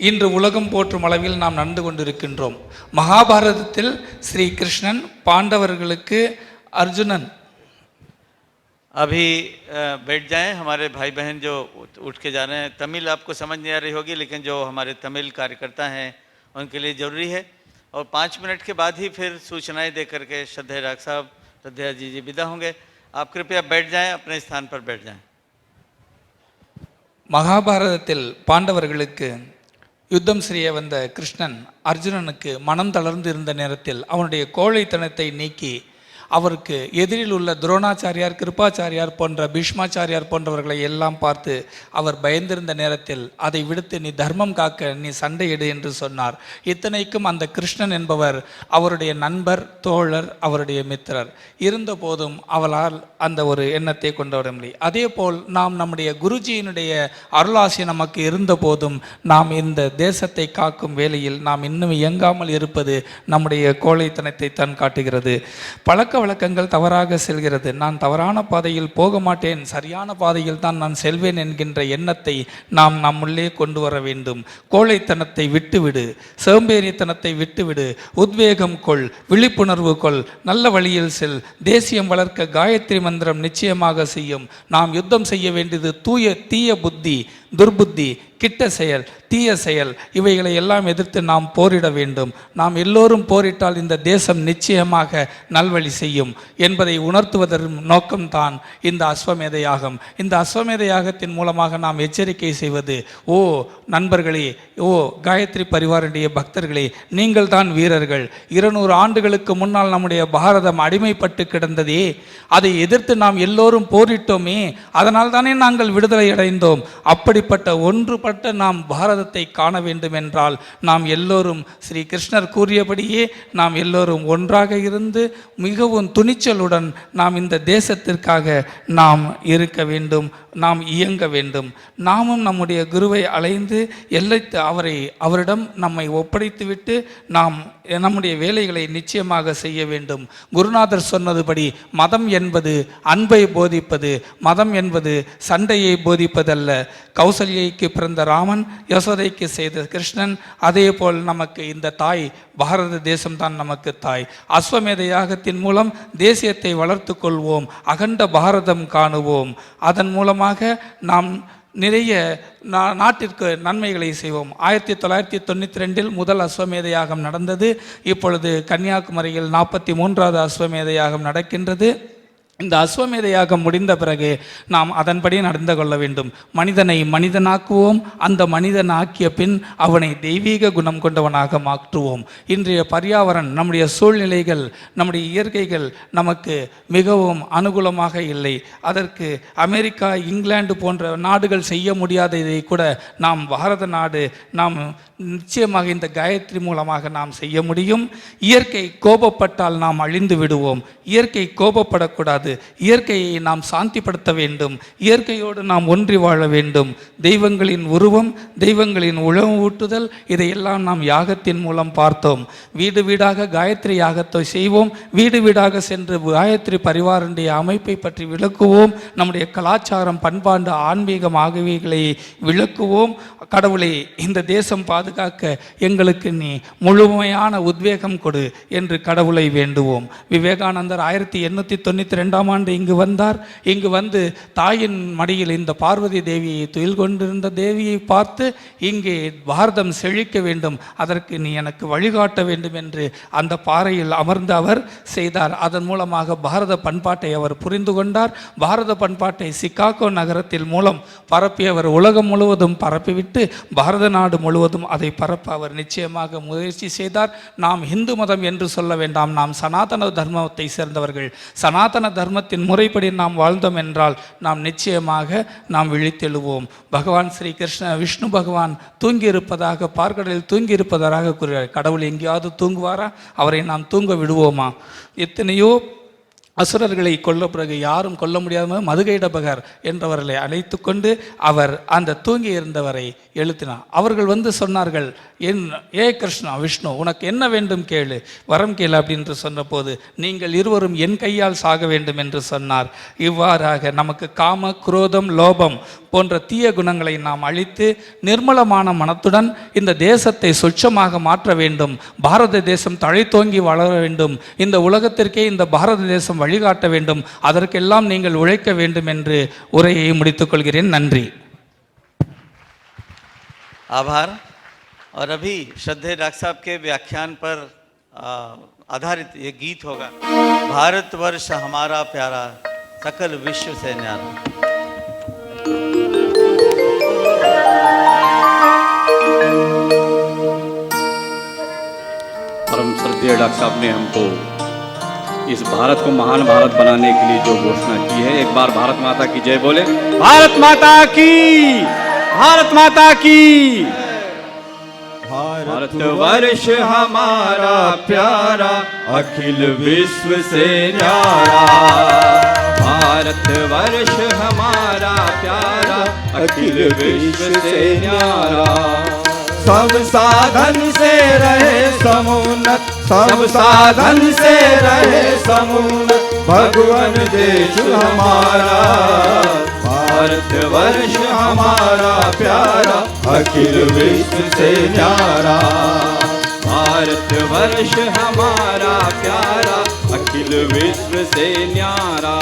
இன்று உலகம் போற்றும் அளவில் நாம் நடந்து கொண்டிருக்கின்றோம்। மகாபாரதத்தில் ஸ்ரீ கிருஷ்ணன் பாண்டவர்களுக்கு अर्जुनन। अभी बैठ जाएं। हमारे भाई बहन जो उठ के जा रहे हैं, तमिल आपको समझ नहीं आ रही होगी, लेकिन जो हमारे तमिल कार्यकर्ता हैं उनके लिए ज़रूरी है। और 5 मिनट के बाद ही फिर सूचनाएं दे करके श्रद्धेय डॉक्टर साहब, श्रद्धेय जी विदा होंगे। आप कृपया बैठ जाएं, अपने स्थान पर बैठ जाएं। மகாபாரதத்தில் பாண்டவர்களுக்கு யுத்தம் செய்ய வந்த கிருஷ்ணன் அர்ஜுனனுக்கு மனம் தளர்ந்து இருந்த நேரத்தில் அவனுடைய கோழைத்தனத்தை நீக்கி அவருக்கு எதிரில் உள்ள துரோணாச்சாரியார், கிருபாச்சாரியார் போன்ற பீஷ்மாச்சாரியார் போன்றவர்களை எல்லாம் பார்த்து அவர் பயந்திருந்த நேரத்தில் அதை விடுத்து நீ தர்மம் காக்க நீ சண்டையிடு என்று சொன்னார். இத்தனைக்கும் அந்த கிருஷ்ணன் என்பவர் அவருடைய நண்பர், தோழர், அவருடைய மித்திரர் இருந்த போதும் அவளால் அந்த ஒரு எண்ணத்தை கொண்டு வர முடியும். அதே போல் நாம் நம்முடைய குருஜியினுடைய அருளாசி நமக்கு இருந்த போதும் நாம் இந்த தேசத்தை காக்கும் வேளையில் நாம் இன்னும் இயங்காமல் இருப்பது நம்முடைய கோழைத்தனத்தை தான் காட்டுகிறது. பழக்க வழக்கங்கள் தவறாக செல்கிறது. நான் தவறான பாதையில் போக மாட்டேன், சரியான பாதையில் தான் நான் செல்வேன் என்கின்ற எண்ணத்தை நாம் நம்முள்ளே கொண்டு வர வேண்டும். கோழைத்தனத்தை விட்டுவிடு, சோம்பேறித்தனத்தை விட்டுவிடு, உத்வேகம் கொள், விழிப்புணர்வு கொள், நல்ல வழியில் செல், தேசியம் வளர்க்க காயத்ரி மந்திரம் நிச்சயமாக செய்யும். நாம் யுத்தம் செய்ய வேண்டியது தீய புத்தி, துர்புத்தி, கிட்ட செயல், தீய செயல் இவைகளை எல்லாம் எதிர்த்து நாம் போரிட வேண்டும். நாம் எல்லோரும் போரிட்டால் இந்த தேசம் நிச்சயமாக நல்வழி செய்யும் என்பதை உணர்த்துவதன் நோக்கம்தான் இந்த அஸ்வமேத யாகம். இந்த அஸ்வமேத யாகத்தின் மூலமாக நாம் எச்சரிக்கை செய்வது, ஓ நண்பர்களே, ஓ காயத்ரி பரிவாரனுடைய பக்தர்களே, நீங்கள் தான் வீரர்கள். 200 ஆண்டுகளுக்கு முன்னால் நம்முடைய பாரதம் அடிமைப்பட்டு கிடந்ததே, அதை எதிர்த்து நாம் எல்லோரும் போரிட்டோமே, அதனால் தானே நாங்கள் விடுதலை அடைந்தோம். அப்படிப்பட்ட ஒன்றுபட்ட நாம் பாரதத்தை காண வேண்டும் என்றால் நாம் எல்லோரும் ஸ்ரீ கிருஷ்ணர் கூறியபடியே நாம் எல்லோரும் ஒன்றாக இருந்து மிகவும் துணிச்சலுடன் நாம் இந்த தேசத்திற்காக நாம் இருக்க வேண்டும், நாம் இயங்க வேண்டும். நாமும் நம்முடைய குருவை அலைந்து அவரிடம் நம்மை ஒப்படைத்துவிட்டு நாம் நம்முடைய வேலைகளை நிச்சயமாக செய்ய வேண்டும். குருநாதர் சொன்னதுபடி மதம் என்பது அன்பை போதிப்பது, மதம் என்பது சண்டையை போதிப்பதல்ல. கௌசல்யைக்கு பிறந்த ராமன், யசோதைக்கு செய்த கிருஷ்ணன், அதே போல் நமக்கு இந்த தாய் பாரத தேசம்தான் நமக்கு தாய். அஸ்வமேத யாகத்தின் மூலம் தேசியத்தை வளர்த்து கொள்வோம், அகண்ட பாரதம் காணுவோம். அதன் மூலமாக நாம் நிறைய நாட்டிற்கு நன்மைகளை செய்வோம். 1992 முதல் அஸ்வமேத யாகம் நடந்தது. இப்பொழுது கன்னியாகுமரியில் 43வது அஸ்வமேத யாகம் நடக்கின்றது. இந்த அஸ்வமேத யாகம் முடிந்த பிறகு நாம் அதன்படி நடந்து கொள்ள வேண்டும். மனிதனை மனிதனாக்குவோம், அந்த மனிதன் ஆக்கிய பின் அவனை தெய்வீக குணம் கொண்டவனாக மாற்றுவோம். இன்றைய பர்யாவரண், நம்முடைய சூழ்நிலைகள், நம்முடைய இயற்கைகள் நமக்கு மிகவும் அனுகூலமாக இல்லை. அதற்கு அமெரிக்கா, இங்கிலாந்து போன்ற நாடுகள் செய்ய முடியாததை கூட நாம் பாரத நாடு நாம் நிச்சயமாக இந்த காயத்ரி மூலமாக நாம் செய்ய முடியும். இயற்கை கோபப்பட்டால் நாம் அழிந்து விடுவோம். இயற்கை கோபப்படக்கூடாது. இயற்கையை நாம் சாந்திப்படுத்த வேண்டும். இயற்கையோடு நாம் ஒன்றி வாழ வேண்டும். தெய்வங்களின் உருவம், தெய்வங்களின் உழவு ஊட்டுதல், இதையெல்லாம் நாம் யாகத்தின் மூலம் பார்த்தோம். வீடு வீடாக காயத்ரி யாகத்தை செய்வோம். வீடு வீடாக சென்று காயத்ரி பரிவாரனுடைய அமைப்பை பற்றி விளக்குவோம். நம்முடைய கலாச்சாரம், பண்பாடு, ஆன்மீகம் ஆகியவைகளை விளக்குவோம். கடவுளே, இந்த தேசம் பாதுகாக்க எங்களுக்கு நீ முழுமையான உத்வேகம் கொடு என்று கடவுளை வேண்டுவோம். விவேகானந்தர் 1892 ஆண்டு இங்கு வந்தார். இங்கு வந்து தாயின் மடியில் இந்த பார்வதி தேவியை துயில் கொண்டிருந்த தேவியை பார்த்து, இங்கே பாரதம் செழிக்க வேண்டும், அதற்கு நீ எனக்கு வழிகாட்ட வேண்டும் என்று அந்த பாறையில் அமர்ந்து அவர் செய்தார். அதன் மூலமாக பாரத பண்பாட்டை அவர் புரிந்து கொண்டார். பாரத பண்பாட்டை சிகாகோ நகரத்தில் மூலம் பரப்பியவர் உலகம் முழுவதும் பரப்பிவிட்டு பாரத நாடு முழுவதும் அதை பரப்ப அவர் நிச்சயமாக முயற்சி செய்தார். நாம் இந்து மதம் என்று சொல்ல வேண்டாம், நாம் சனாதன தர்மத்தை சேர்ந்தவர்கள். சனாதன தர்மத்தின் முறைப்படி நாம் வாழ்ந்தோம் என்றால் நாம் நிச்சயமாக நாம் விழித்தெழுவோம். பகவான் ஸ்ரீ விஷ்ணு பகவான் தூங்கி இருப்பதாக, பார்க்கடலில் தூங்கி இருப்பதாக கூறுகிறார். கடவுள் எங்கேயாவது தூங்குவாரா? அவரை நாம் தூங்க விடுவோமா? எத்தனையோ அசுரர்களை கொல்ல பிறகு யாரும் கொல்ல முடியாத மதுகைடபகர் என்றவர்களை அழைத்து கொண்டு அவர் அந்த தூங்கி இருந்தவரை எழுத்தினார். அவர்கள் வந்து சொன்னார்கள், ஏ கிருஷ்ணா, விஷ்ணு, உனக்கு என்ன வேண்டும் கேளு, வரம் கேளு அப்படின்னு சொன்னபோது, நீங்கள் இருவரும் என் கையால் சாக வேண்டும் என்று சொன்னார். இவ்வாறாக நமக்கு காம, குரோதம், லோபம் போன்ற தீய குணங்களை நாம் அழித்து நிர்மலமான மனத்துடன் இந்த தேசத்தை சொச்சமாக மாற்ற வேண்டும். பாரத தேசம் தழைத்தோங்கி வளர வேண்டும். இந்த உலகத்திற்கே இந்த பாரத தேசம் வழிகாட்ட வேண்டும். அதற்கெல்லாம் நீங்கள் உழைக்க வேண்டும் என்று உரையை முடித்துக் கொள்கிறேன். नंद्री। आभार। और अभी श्रद्धेय डॉक्टर साहब के व्याख्यान पर आधारित ये गीत होगा, भारतवर्ष हमारा प्यारा, सकल विश्व से न्यारा। परम श्रद्धेय डॉक्टर साहब ने हमको इस भारत को महान भारत बनाने के लिए जो घोषणा की है, एक बार भारत माता की जय बोले। भारत माता की, भारत माता की। भारतवर्ष हमारा प्यारा, अखिल विश्व से न्यारा। भारतवर्ष हमारा प्यारा, अखिल विश्व से न्यारा। सब साधन से रहे समुन्नत, सब साधन से रहे समुन्नत, भगवान देश हमारा। भारतवर्ष हमारा प्यारा, अखिल विश्व से न्यारा। भारतवर्ष हमारा प्यारा, अखिल विश्व से न्यारा।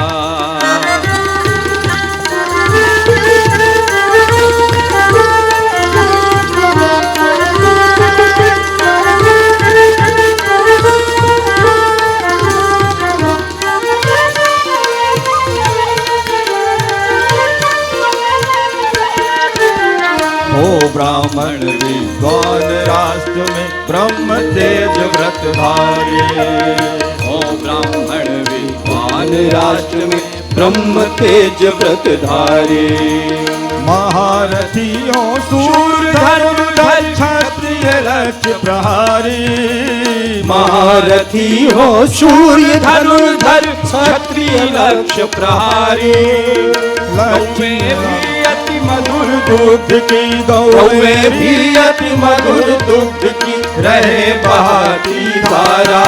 ब्राह्मण विद्वान राष्ट्र में ब्रह्म तेज व्रतधारी। हो ब्राह्मण विद्वान राष्ट्र में ब्रह्म तेज व्रतधारी। महारथी हो सूर धनुर्धर क्षत्रिय लक्ष्य प्रहारी। महारथी हो सूर्य धनुर्धर क्षत्रिय लक्ष्य प्रहारी। लक्ष्मी भी अति मधुर दुग्ध की गौवे भी अति मधुर दुग्ध की रहे बहाती धारा।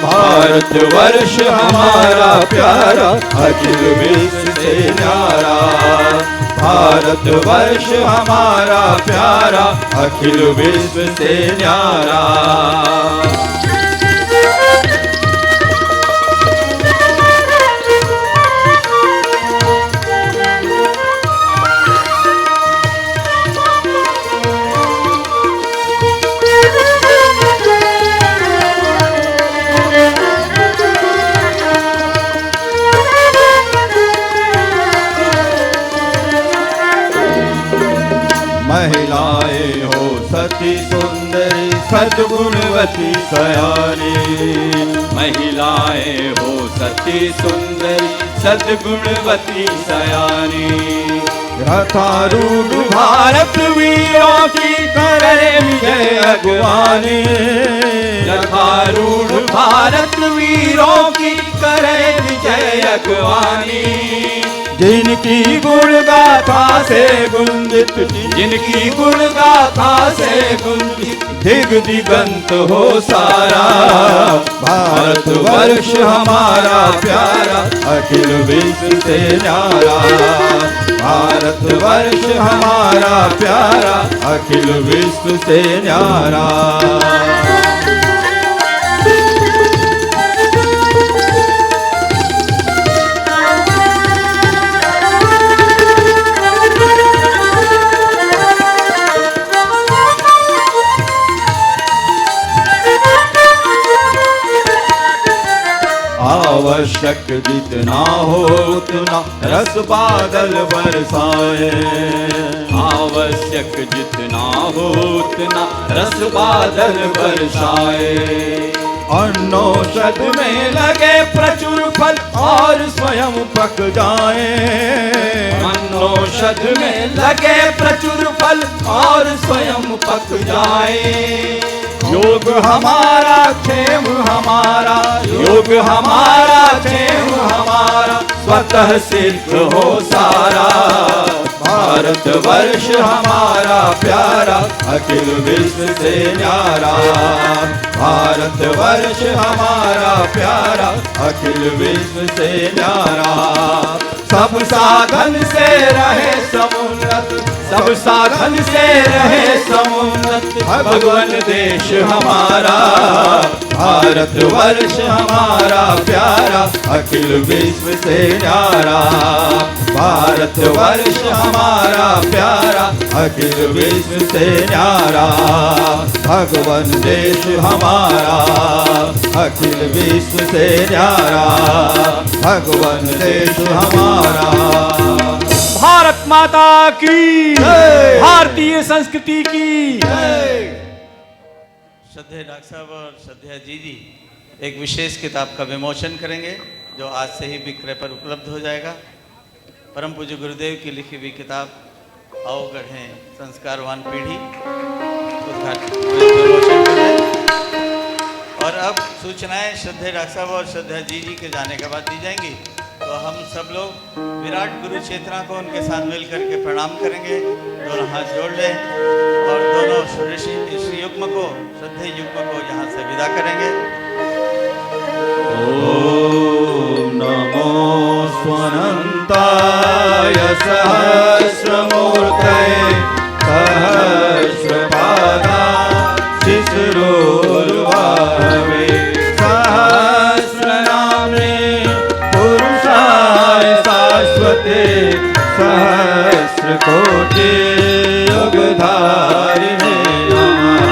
भारत वर्ष हमारा प्यारा अखिल विश्व से न्यारा। भारत वर्ष हमारा प्यारा अखिल विश्व से न्यारा। महिलाएं हो सती सुंदरी सद्गुणवती सयानी। महिलाएं हो सती सुंदरी सद्गुणवती सयानी। रथारूढ़ भारत वीरों की करे विजय अगवानी। रथारूढ़ भारत वीरों की करे विजय अगवानी। जिनकी गुण गाथा से गुंजित जिनकी गुण गाथा से गुंजित दिग दिगंत हो सारा। भारत वर्ष हमारा प्यारा अखिल विश्व से न्यारा। भारत वर्ष हमारा प्यारा अखिल विश्व से न्यारा। आवश्यक जितना हो उतना रस बादल बरसाए। आवश्यक जितना हो उतना रस बादल बरसाए। अन्नौषध में लगे प्रचुर फल और स्वयं पक जाए। अन्नौषध में लगे प्रचुर फल और स्वयं पक जाए। योग हमारा क्षेम हमारा योग हमारा क्षेम हमारा स्वतः सिद्ध हो सारा। भारत वर्ष हमारा प्यारा अखिल विश्व से न्यारा। भारत वर्ष हमारा प्यारा अखिल विश्व से न्यारा। सब साधन से रहे समुन्नत सब साधन से रहे समुन्नत भगवन देश हमारा। भारत वर्ष हमारा प्यारा अखिल विश्व से न्यारा। भारत वर्ष हमारा प्यारा अखिल विश्व से न्यारा। भगवन देश हमारा अखिल विश्व से न्यारा। भगवन देश हमारा। भारत माता की भारतीय संस्कृति की श्रद्धेय डॉक्टर साहब और श्रद्धेय जी एक विशेष किताब का विमोचन करेंगे जो आज से ही विक्रय पर उपलब्ध हो जाएगा। परम पूज्य गुरुदेव की लिखी हुई किताब आओ गढ़ें संस्कारवान पीढ़ी विमोचन करें। और अब सूचनाएं श्रद्धेय डॉक्टर साहब और श्रद्धेय जी के जाने के बाद दी जाएंगी। तो हम सब लोग विराट गुरु चेतना को उनके साथ मिल करके प्रणाम करेंगे। दोनों हाथ जोड़ लें और दोनों श्री युग्म को श्रद्धेय युग्म को यहाँ से विदा करेंगे। ओम नमो स्वनंताय सहस्रमूर्तये सहस्रपादा शिशिरोर्भावे सहस्रनाम्ने पुरुषाय शाश्वते सहस्रकोटि युगधारिणे नमः।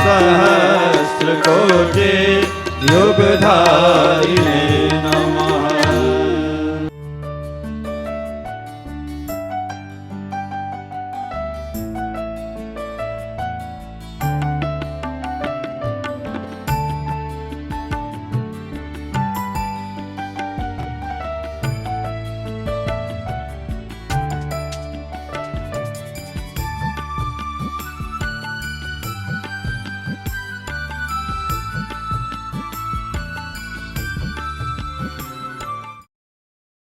सहस्रकोटि युगधारिणे